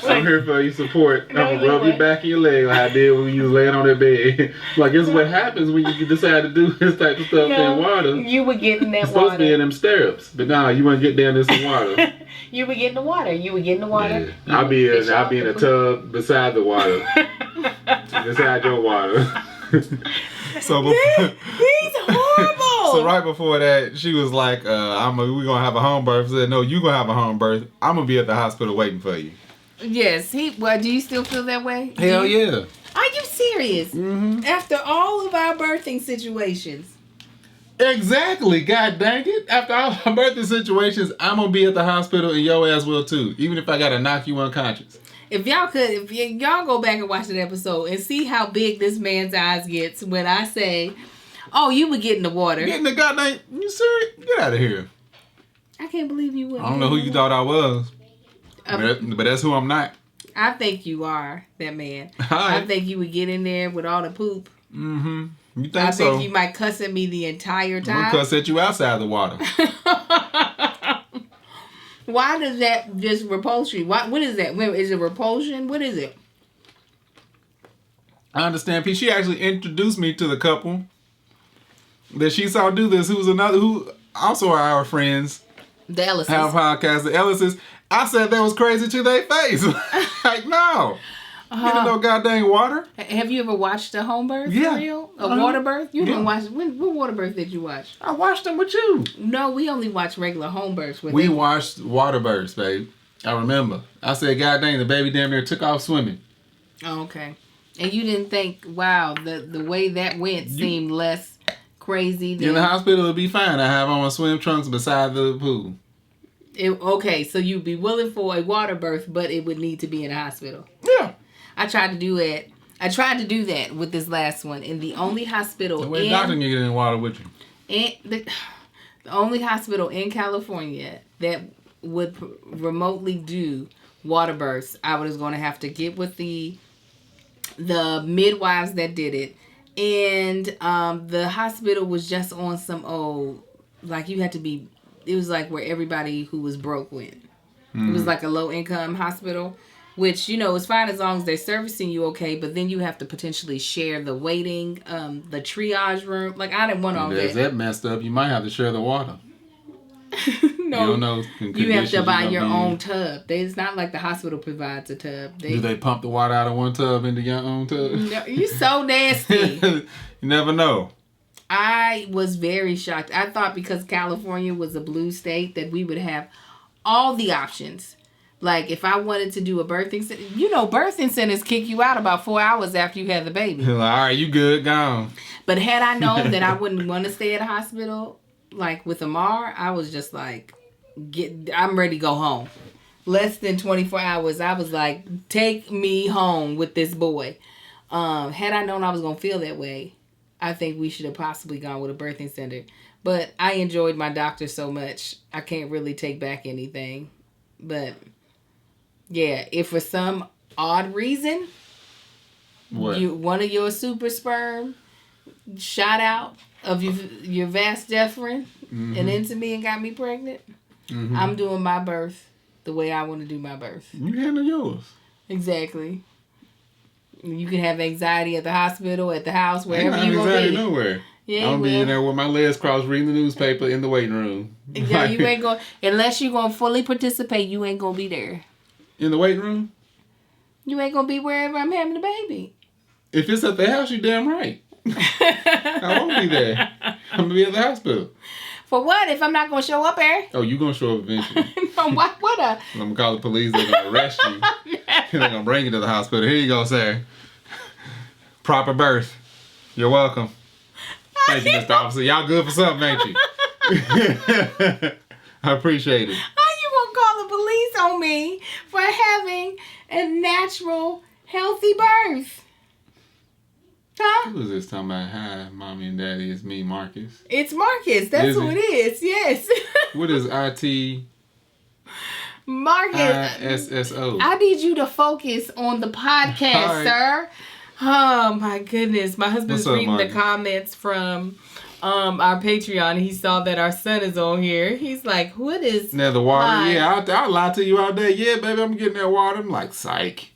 I'm here for your support. No, I'm gonna rub you back in your leg like I did when you was laying on that bed. Like, it's what happens when you decide to do this type of stuff in water. You would get in that it's water. Supposed to be in them stirrups, but nah, you want to get down in some water. You would get in the water. Yeah. I'll be in a tub beside the water, beside your water. So he's horrible. So right before that, she was like, we're gonna have a home birth. I said, no, you gonna have a home birth. I'm gonna be at the hospital waiting for you. Yes, well, do you still feel that way? Hell yeah. Are you serious? Mm-hmm. After all of our birthing situations. Exactly, god dang it. After all our birthing situations, I'm gonna be at the hospital and your ass will too. Even if I gotta knock you unconscious. If y'all go back and watch that episode and see how big this man's eyes gets when I say, oh, you would get in the water. Get in the goddamn, you serious? Get out of here. I can't believe you would. I don't know who you thought I was. But that's who I'm not. I think you are that man. Hi. I think you would get in there with all the poop. Mm-hmm. You think I so? think you might cuss at me the entire time. I'm gonna cuss at you outside the water. Why does that just repulsion? What is that? Is it repulsion? What is it? I understand. P. She actually introduced me to the couple that she saw do this. Who also are our friends. The Ellises. Have a podcast. The Ellises. I said that was crazy to their face. Like, no. Get in no goddamn water. Have you ever watched a home birth? Yeah. Real? A water birth? You didn't watch. What water birth did you watch? I watched them with you. No, we only watch regular home births. We watched water births, babe. I remember. I said, god dang, the baby damn near took off swimming. Oh, okay. And you didn't think, wow, the way that went seemed less crazy than... In the hospital, it'll be fine. I have on my swim trunks beside the pool. Okay, so you'd be willing for a water birth, but it would need to be in a hospital. Yeah. I tried to do that with this last one, and the only hospital The way doctor can get in the water with you. And the only hospital in California that would remotely do water births, I was going to have to get with the midwives that did it, and the hospital was just on some old, like you had to be. It was like where everybody who was broke went. It was like a low income hospital. Which, is fine as long as they're servicing you okay, but then you have to potentially share the waiting, the triage room. Like, I didn't want all that. If that messed up, you might have to share the water. No. You don't know. You have to buy your own tub. It's not like the hospital provides a tub. Do they pump the water out of one tub into your own tub? No, you're so nasty. You never know. I was very shocked. I thought because California was a blue state that we would have all the options. Like, if I wanted to do a birthing center, birthing centers kick you out about 4 hours after you have the baby. Like, all right, you good, gone. But had I known that I wouldn't want to stay at a hospital, like with Amar, I was just like, I'm ready to go home. Less than 24 hours, I was like, take me home with this boy. Had I known I was going to feel that way, I think we should have possibly gone with a birthing center. But I enjoyed my doctor so much, I can't really take back anything. But... yeah, if for some odd reason, one of your super sperm shot out of your vas deferens and into me and got me pregnant, I'm doing my birth the way I want to do my birth. You handle yours. Exactly. You can have anxiety at the hospital, at the house, wherever you want to be. Nowhere. Yeah, I'm be in there with my legs crossed reading the newspaper in the waiting room. Yeah, you ain't going, unless you're going to fully participate, you ain't going to be there. In the waiting room? You ain't gonna be wherever I'm having the baby. If it's at the house, you damn right. I won't be there. I'm gonna be at the hospital. For what? If I'm not gonna show up there? Oh, you gonna show up eventually. No, what I'm gonna call the police. They're gonna arrest you. They're gonna bring you to the hospital. Here you go, sir. Proper birth. You're welcome. Thank you, Mr. Officer. Y'all good for something, ain't you? I appreciate it. How you gonna call the police on me for having a natural, healthy birth? Huh? Who was this talking about? Hi, mommy and daddy. It's me, Marcus. It's Marcus. That's who it is. Yes. What is IT? Marcus. ISSO. I need you to focus on the podcast, Right. sir. Oh my goodness. My husband's What's up, reading the Marcus? comments from our Patreon. He saw that our son is on here. He's like, what is Now the water. Hi. Yeah, I'll lie to you all day. Yeah, baby, I'm getting that water. I'm like, psych.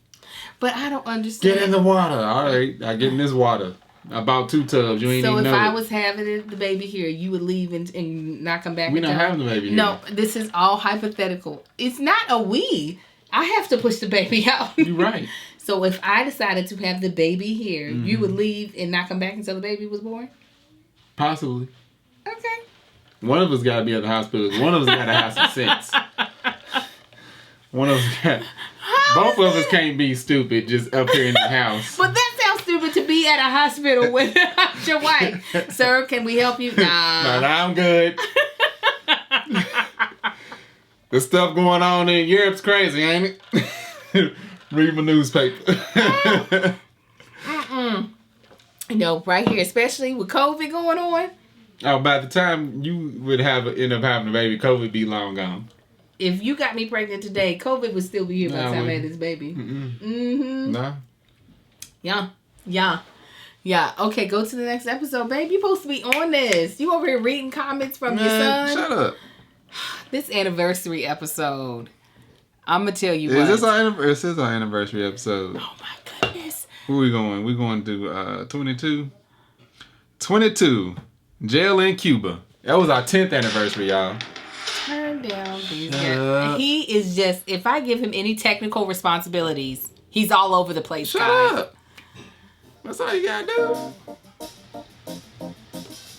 But I don't understand. Get in the water. All right, I get in this water. I bought 2 tubs. You ain't So even if know I it. was having the baby here, you would leave and not come back? We not until- having the baby here. No, this is all hypothetical. It's not a we. I have to push the baby out. You're right. So if I decided to have the baby here, Mm-hmm. you would leave and not come back until the baby was born? Possibly. Okay. One of us got to be at the hospital. One of us got to have some sense. One of us got... Both of us can't be stupid just up here in the house. But that sounds stupid to be at a hospital with your wife. Sir, can we help you? Nah. Nah, I'm good. The stuff going on in Europe's crazy, ain't it? Read my newspaper. You know, right here, especially with COVID going on. Oh, by the time you would end up having a baby, COVID be long gone. If you got me pregnant today, COVID would still be here by the Nah, time I we- had this baby. Mm-mm. Nah. Yeah. Okay, go to the next episode, babe. You're supposed to be on this. You over here reading comments from your Man, son. shut up. This anniversary episode. I'm going to tell you Is what. this our anniversary episode? Oh, my goodness. Where we going? We going to 22? 22. Jail in Cuba. That was our 10th anniversary, y'all. Turn down these. Shut up. He is just, if I give him any technical responsibilities, he's all over the place, Shut guys. up. That's all you gotta do.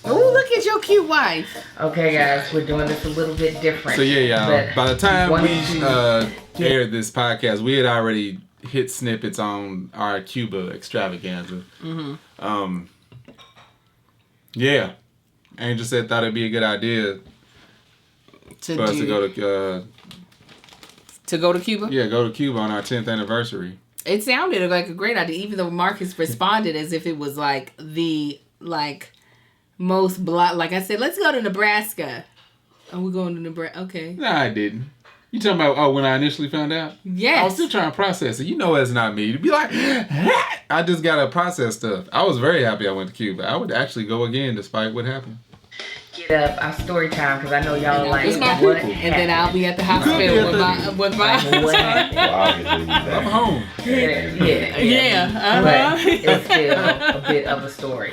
Oh, look at your cute wife. Okay, guys, we're doing this a little bit different. So yeah, y'all. but By the time wanted we to aired this podcast, we had already hit snippets on our Cuba extravaganza. Mm-hmm. Yeah. Angel said thought it'd be a good idea for us to go to Cuba? Yeah, go to Cuba on our 10th anniversary. It sounded like a great idea, even though Marcus responded as if it was like the most like I said, let's go to Nebraska. Oh, we're going to Nebraska. Okay. Nah, I didn't. You talking about when I initially found out? Yes. I was still trying to process it. You know it's not me. To be like, I just gotta process stuff. I was very happy I went to Cuba. I would actually go again despite what happened. get up our story time because I know y'all are like, It's my what people. happened? And then I'll be at the hospital with my What happened? Well, obviously, you back. I'm home. Yeah. But it's still a bit of a story.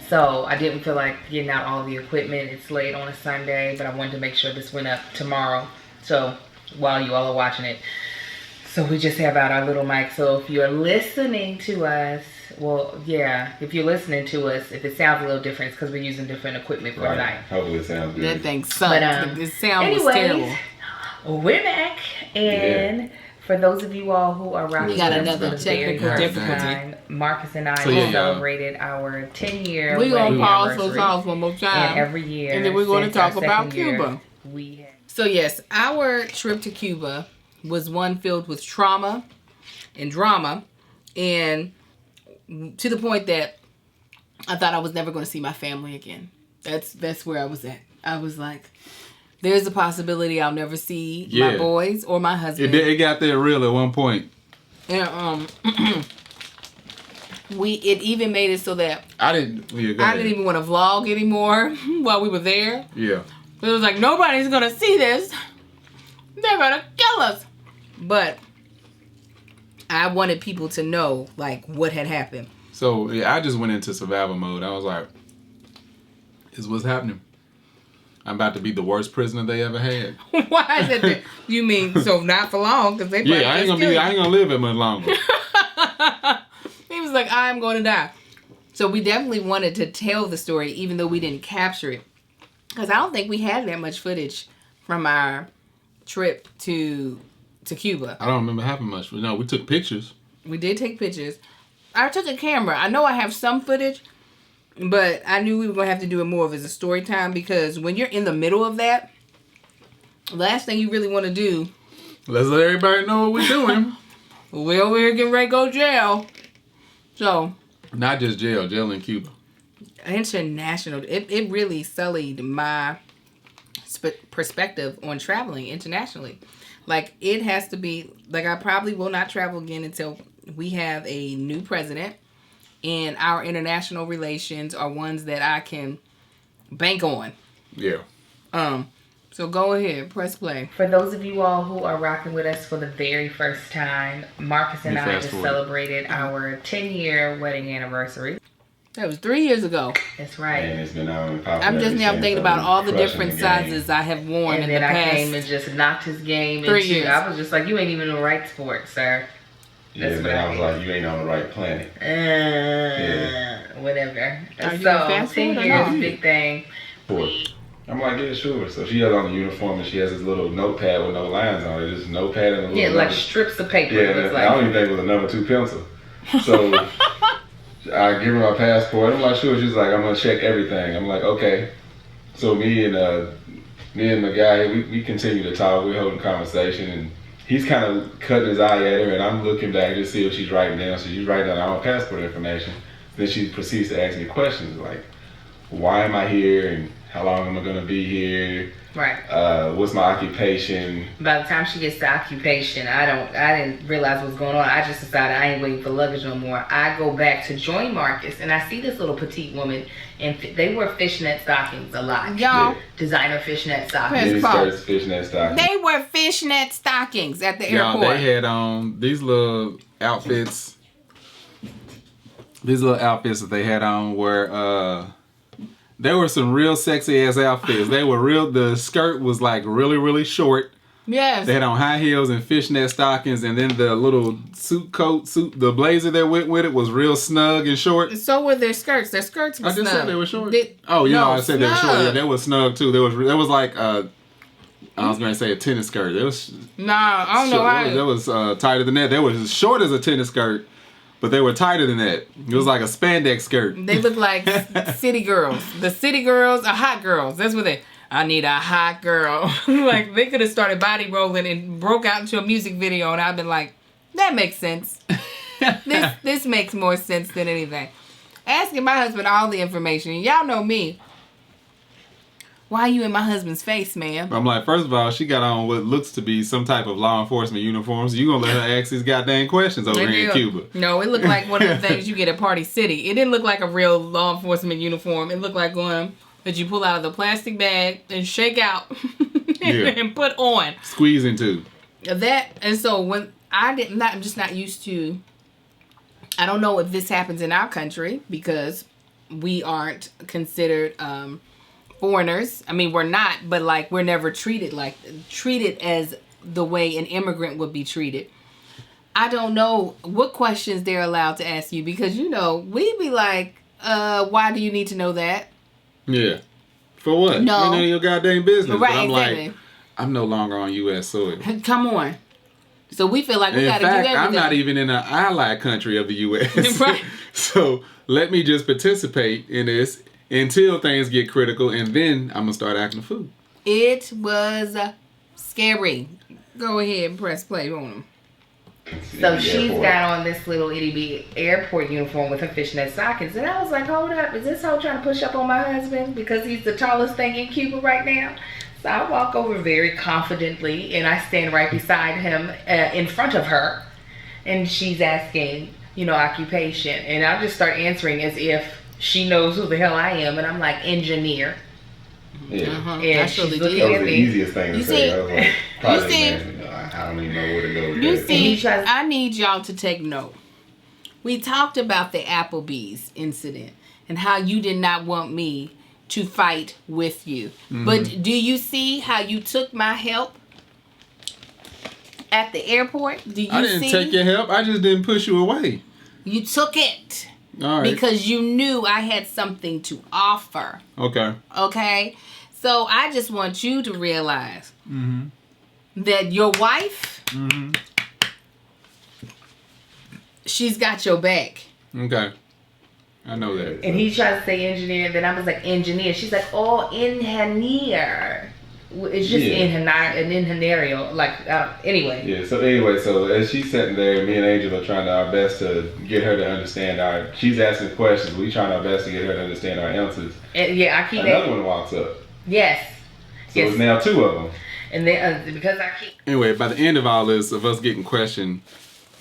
So I didn't feel like getting out all the equipment. It's late on a Sunday, but I wanted to make sure this went up tomorrow. So while you all are watching it. So we just have out our little mic. So if you're listening to us, well, yeah, if you're listening to us, if it sounds a little different, it's because we're using different equipment for Right. tonight. Hopefully it sounds good. That thing sucked. But, The sound was terrible. We're back. And for those of you all who are rocking We got with us another for the very technical first difficulty. time, Marcus and I So, yeah, celebrated our 10-year We're going wedding to pause for anniversary. calls one more And time. every year, And then we're going to since our talk about second year, Cuba. We So yes, our trip to Cuba was one filled with trauma and drama, and to the point that I thought I was never going to see my family again. That's where I was at. I was like, there's a possibility I'll never see my Yeah. boys or my husband. It got there real at one point. And it even made it so that I didn't. Yeah, go I ahead. didn't even want to vlog anymore while we were there. Yeah. It was like, nobody's going to see this. They're going to kill us. But I wanted people to know, like, what had happened. So yeah, I just went into survival mode. I was like, "This is what's happening. I'm about to be the worst prisoner they ever had." Why is it that? You mean, so not for long, because they probably Yeah, I ain't just gonna kill live that much longer. He was like, I'm going to die. So we definitely wanted to tell the story, even though we didn't capture it. Because I don't think we had that much footage from our trip to Cuba. I don't remember having much. No, we took pictures. We did take pictures. I took a camera. I know I have some footage, but I knew we were going to have to do it more of as a story time, because when you're in the middle of that, the last thing you really want to do... Let's let everybody know what we're doing. We over here getting ready to go to jail. So... Not just jail in Cuba. International. It really sullied my perspective on traveling internationally. Like, it has to be... Like, I probably will not travel again until we have a new president, and our international relations are ones that I can bank on. Yeah. So go ahead, press play. For those of you all who are rocking with us for the very first time, Marcus and I just celebrated our 10-year wedding anniversary. That was 3 years ago. That's right. And it's been on I'm just now thinking about all the different sizes I have worn in the past. And then I came and just knocked his game. 3 years. I was just like, you ain't even in the right sport, sir. Yeah, then I was like, you ain't on the right planet. Whatever. Are you So, fast 10 food or years, no? big thing. I'm like, yeah, sure. So she has on the uniform and she has this little notepad with no lines on it. Just notepad and a little Yeah, like number. strips of paper. Yeah, It was I don't even think it was a number 2 pencil. So I give her my passport. I'm like, sure. She's like, I'm gonna check everything. I'm like, okay. So me and the guy, we continue to talk. We're holding conversation, and he's kind of cutting his eye at her, and I'm looking back to see what she's writing down. So she's writing down our passport information. Then she proceeds to ask me questions like, why am I here, and how long am I gonna be here? Right. What's my occupation? By the time she gets to occupation, I didn't realize what's going on. I just decided I ain't waiting for luggage no more. I go back to join Marcus, and I see this little petite woman, and they wear fishnet stockings a lot. Y'all. Designer fishnet stockings. Yes. Mini skirts, fishnet stockings. They wear fishnet stockings at the Y'all, airport. they had on these little outfits. These little outfits that they had on were there were some real sexy ass outfits. They were real. The skirt was like really, really short. Yes. They had on high heels and fishnet stockings, and then the little the blazer that went with it was real snug and short. So were their skirts. Their skirts were I just snug. said they were short. I said they were short. Yeah, they were snug too. There was like I was going to say a tennis skirt. It was I don't know why. That was tighter than that. They were as short as a tennis skirt, but they were tighter than that. It was like a spandex skirt. They look like city girls. The city girls are hot girls. That's what they... I need a hot girl. Like, they could have started body rolling and broke out into a music video, and I've been like, that makes sense. This makes more sense than anything. Asking my husband all the information. Y'all know me. Why are you in my husband's face, ma'am? I'm like, first of all, she got on what looks to be some type of law enforcement uniform, so you gonna let her ask these goddamn questions over here in Cuba. No, it looked like one of the things you get at Party City. It didn't look like a real law enforcement uniform. It looked like one that you pull out of the plastic bag and shake out and put on. Squeeze into. That, and so when I'm just not used to, I don't know if this happens in our country because we aren't considered foreigners. I mean, we're not, but like we're never treated as the way an immigrant would be treated. I don't know what questions they're allowed to ask you because, we'd be like, why do you need to know that? Yeah. For what? No. Ain't none of your goddamn business. Right, but I'm exactly. like, I'm no longer on U.S. soil. Come on. So we feel like we got to do everything. I'm not even in an allied country of the U.S. Right. So let me just participate in this until things get critical, and then I'm going to start acting a fool. It was scary. Go ahead and press play on them. So she's got on this little itty bitty airport uniform with her fishnet stockings. And I was like, hold up, is this hoe trying to push up on my husband because he's the tallest thing in Cuba right now? So I walk over very confidently and I stand right beside him in front of her. And she's asking, occupation. And I just start answering as if she knows who the hell I am. And I'm like, engineer. Yeah. And she's looking That was at the me. easiest thing to say. I was like, project see? management. I don't even know where to go with You that. see, I need y'all to take note. We talked about the Applebee's incident and how you did not want me to fight with you. Mm-hmm. But do you see how you took my help at the airport? Do you see? I didn't take your help. I just didn't push you away. You took it. All right. Because you knew I had something to offer. Okay. Okay? So I just want you to realize Mm-hmm. that your wife, Mm-hmm. she's got your back. Okay. I know that. And he tried to say engineer, and then I was like, engineer. She's like, oh, engineer. It's just engineer, like, anyway. Yeah, so as she's sitting there, me and Angel are trying our best to get her to understand she's asking questions, we trying our best to get her to understand our answers. And yeah, I keep Another one walks up. Yes. So it's now two of them. And then, because I keep... Anyway, by the end of all this, of us getting questioned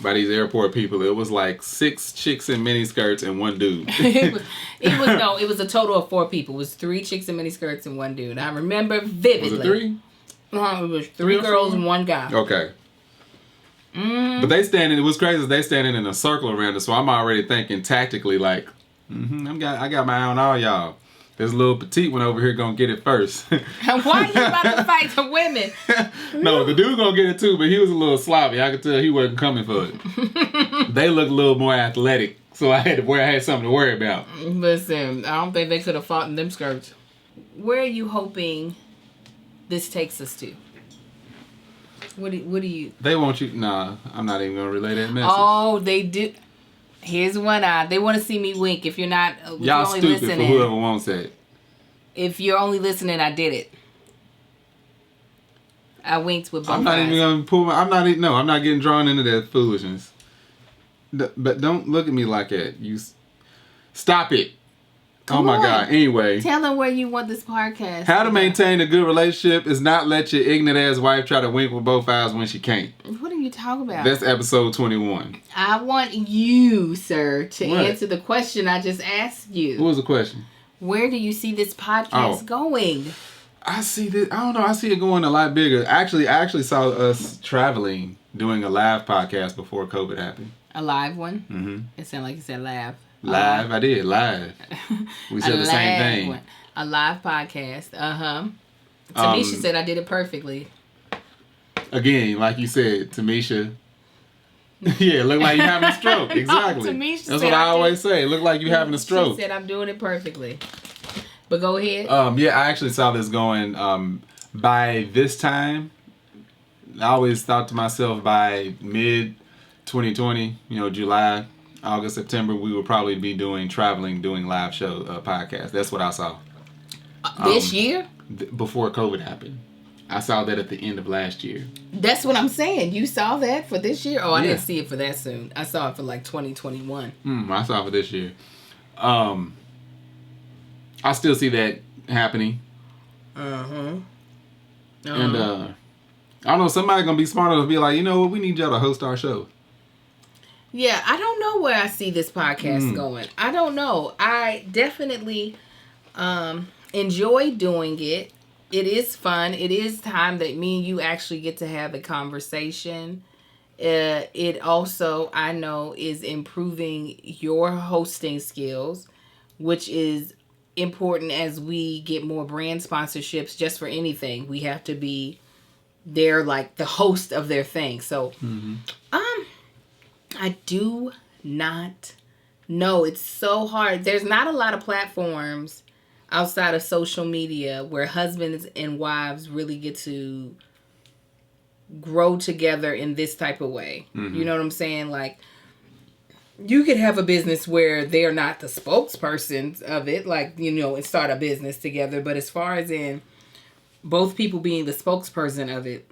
by these airport people, it was like 6 chicks in miniskirts and 1 dude. it was a total of 4 people. It was 3 chicks in miniskirts and 1 dude. I remember vividly. Was it 3? It was 3 girls and 1 guy. Okay. But they standing. It was crazy. They standing in a circle around us. So I'm already thinking tactically, like, I got my eye on all y'all. This little petite one over here gonna get it first. Why are you about to fight the women? No, the dude gonna get it too, but he was a little sloppy. I could tell he wasn't coming for it. They looked a little more athletic, so I had something to worry about. Listen, I don't think they could have fought in them skirts. Where are you hoping this takes us to? What do you? They want you. Nah, I'm not even gonna relay that message. Oh, they do. Here's one eye. They want to see me wink. If you're not, if Y'all you're only stupid listening, for whoever wants that. If you're only listening, I did it. I winked with both I'm not eyes. even gonna pull. I'm not getting drawn into that foolishness. But don't look at me like that. Stop it. Come oh my on. God. Anyway. Tell them where you want this podcast. How to maintain a good relationship is not let your ignorant ass wife try to wink with both eyes when she can't. What are you talking about? That's episode 21. I want you, sir, to What? answer the question I just asked you. What was the question? Where do you see this podcast going? I see this. I don't know. I see it going a lot bigger. I actually saw us traveling, doing a live podcast before COVID happened. A live one? Mm-hmm. It sounded like you said live. Live? I did. Live. We said the same thing. One. A live podcast. Tamisha said I did it perfectly. Again, like you said, Tamisha. Yeah, look like you're having a stroke. Exactly. Tamisha That's said what I always say. Look like you're having a stroke. She said I'm doing it perfectly. But go ahead. Yeah, I actually saw this going by this time. I always thought to myself by mid 2020, July, August, September, we would probably be doing live show podcasts. That's what I saw. This year? Before COVID happened. I saw that at the end of last year. That's what I'm saying. You saw that for this year? Oh, I Yeah. didn't see it for that soon. I saw it for like 2021. I saw it for this year. I still see that happening. And I don't know, somebody gonna be smart enough to be like, you know what, we need y'all to host our show. Yeah, I don't know where I see this podcast going. I don't know. I definitely enjoy doing it. It is fun. It is time that me and you actually get to have a conversation. It also, I know, is improving your hosting skills, which is important as we get more brand sponsorships. Just for anything, we have to be there like the host of their thing. So, I do not know. It's so hard. There's not a lot of platforms outside of social media where husbands and wives really get to grow together in this type of way. You know what I'm saying? Like, you could have a business where they're not the spokespersons of it, like, and start a business together. But as far as in both people being the spokesperson of it,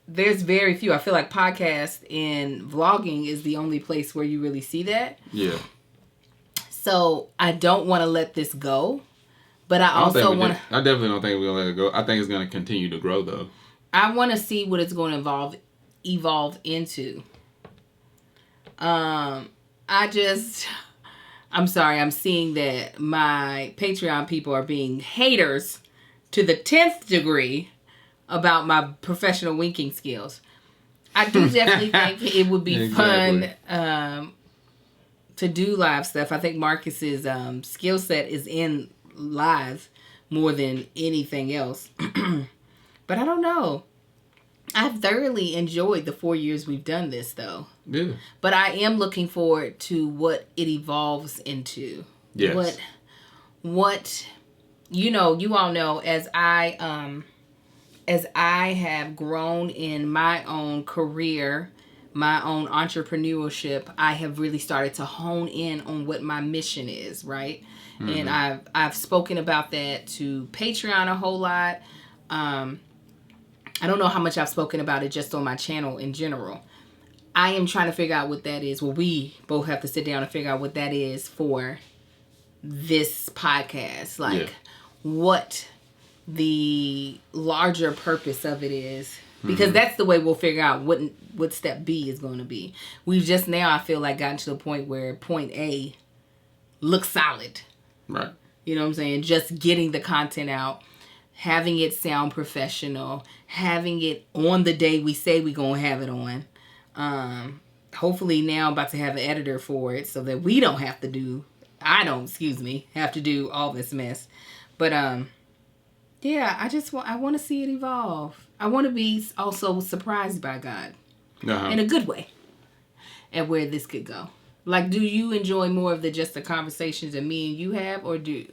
there's very few. I feel like podcast and vlogging is the only place where you really see that. Yeah. So I don't want to let this go, but I also want to... I definitely don't think we're going to let it go. I think it's going to continue to grow, though. I want to see what it's going to evolve into. I'm sorry, I'm seeing that my Patreon people are being haters to the 10th degree about my professional winking skills. I do definitely think it would be fun to do live stuff. I think Marcus's skill set is in live more than anything else. But I don't know. I've thoroughly enjoyed the 4 years we've done this, though. Yeah. But I am looking forward to what it evolves into. Yes. What you all know, as I have grown in my own career, my own entrepreneurship, I have really started to hone in on what my mission is, right? Mm-hmm. And I've spoken about that to Patreon a whole lot. I don't know how much I've spoken about it just on my channel in general. I am trying to figure out what that is. Well, we both have to sit down and figure out what that is for this podcast. Like, what the larger purpose of it is. Because that's the way we'll figure out what step B is going to be. We've just now, I feel like, gotten to the point where point A looks solid. Right. You know what I'm saying? Just getting the content out. Having it sound professional, having it on the day we say we're going to have it on. Hopefully now I'm about to have an editor for it so that we don't have to do, have to do all this mess. But, yeah, I want to see it evolve. I want to be also surprised by God in a good way at where this could go. Like, do you enjoy more of just the conversations that me and you have, or did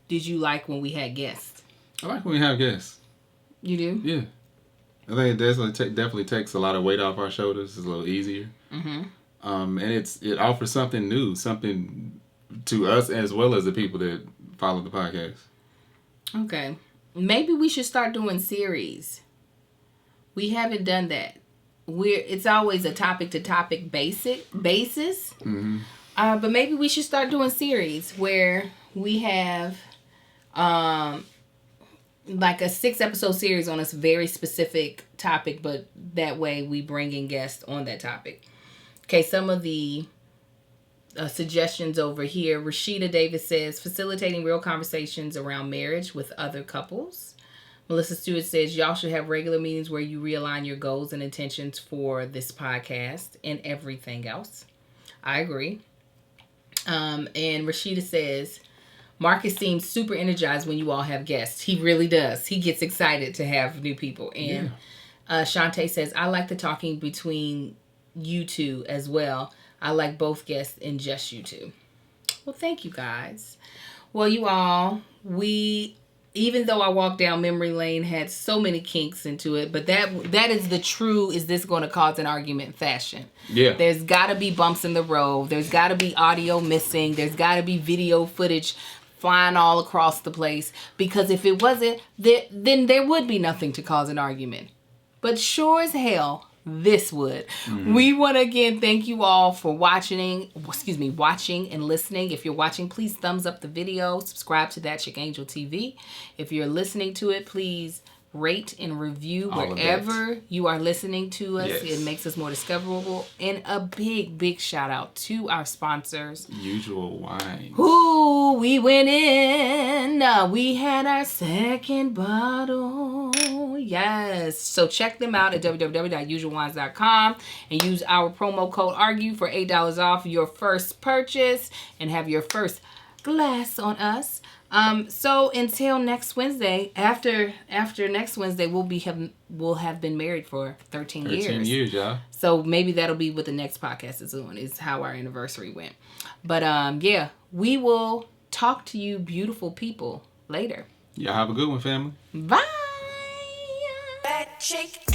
you like when we had guests? I like when we have guests. You do? Yeah. I think it definitely takes a lot of weight off our shoulders. It's a little easier. Mm-hmm. And it offers something new, something to us as well as the people that follow the podcast. Okay. Maybe we should start doing series. We haven't done that. It's always a topic to topic basis. Mm-hmm. But maybe we should start doing series where we have like a 6-episode series on a very specific topic, but that way we bring in guests on that topic. Okay, some of the suggestions over here. Reseda Davis says, facilitating real conversations around marriage with other couples. Melissa Stewart says, y'all should have regular meetings where you realign your goals and intentions for this podcast and everything else. I agree. And Reseda says, Marcus seems super energized when you all have guests. He really does. He gets excited to have new people. And Shantae says, I like the talking between you two as well. I like both guests and just you two. Well, thank you guys. Well, you all, even though I walked down memory lane, had so many kinks into it, but that is the true, is this going to cause an argument fashion? Yeah. There's got to be bumps in the road. There's got to be audio missing. There's got to be video footage flying all across the place. Because if it wasn't, then there would be nothing to cause an argument. But sure as hell, this would. Mm-hmm. We want to again thank you all for watching and listening. If you're watching, please thumbs up the video. Subscribe to That Chick Angel TV. If you're listening to it, please rate and review wherever you are listening to us. Yes. It makes us more discoverable. And a big, big shout out to our sponsors. Usual Wines. Ooh, we went in. We had our second bottle. Yes. So check them out at www.usualwines.com and use our promo code ARGUE for $8 off your first purchase and have your first glass on us. So until next Wednesday, after next Wednesday, we'll have been married for 13 years. 13 years, y'all. So maybe that'll be what the next podcast is on, is how our anniversary went. But yeah, we will talk to you beautiful people later. Y'all have a good one, family. Bye. That chick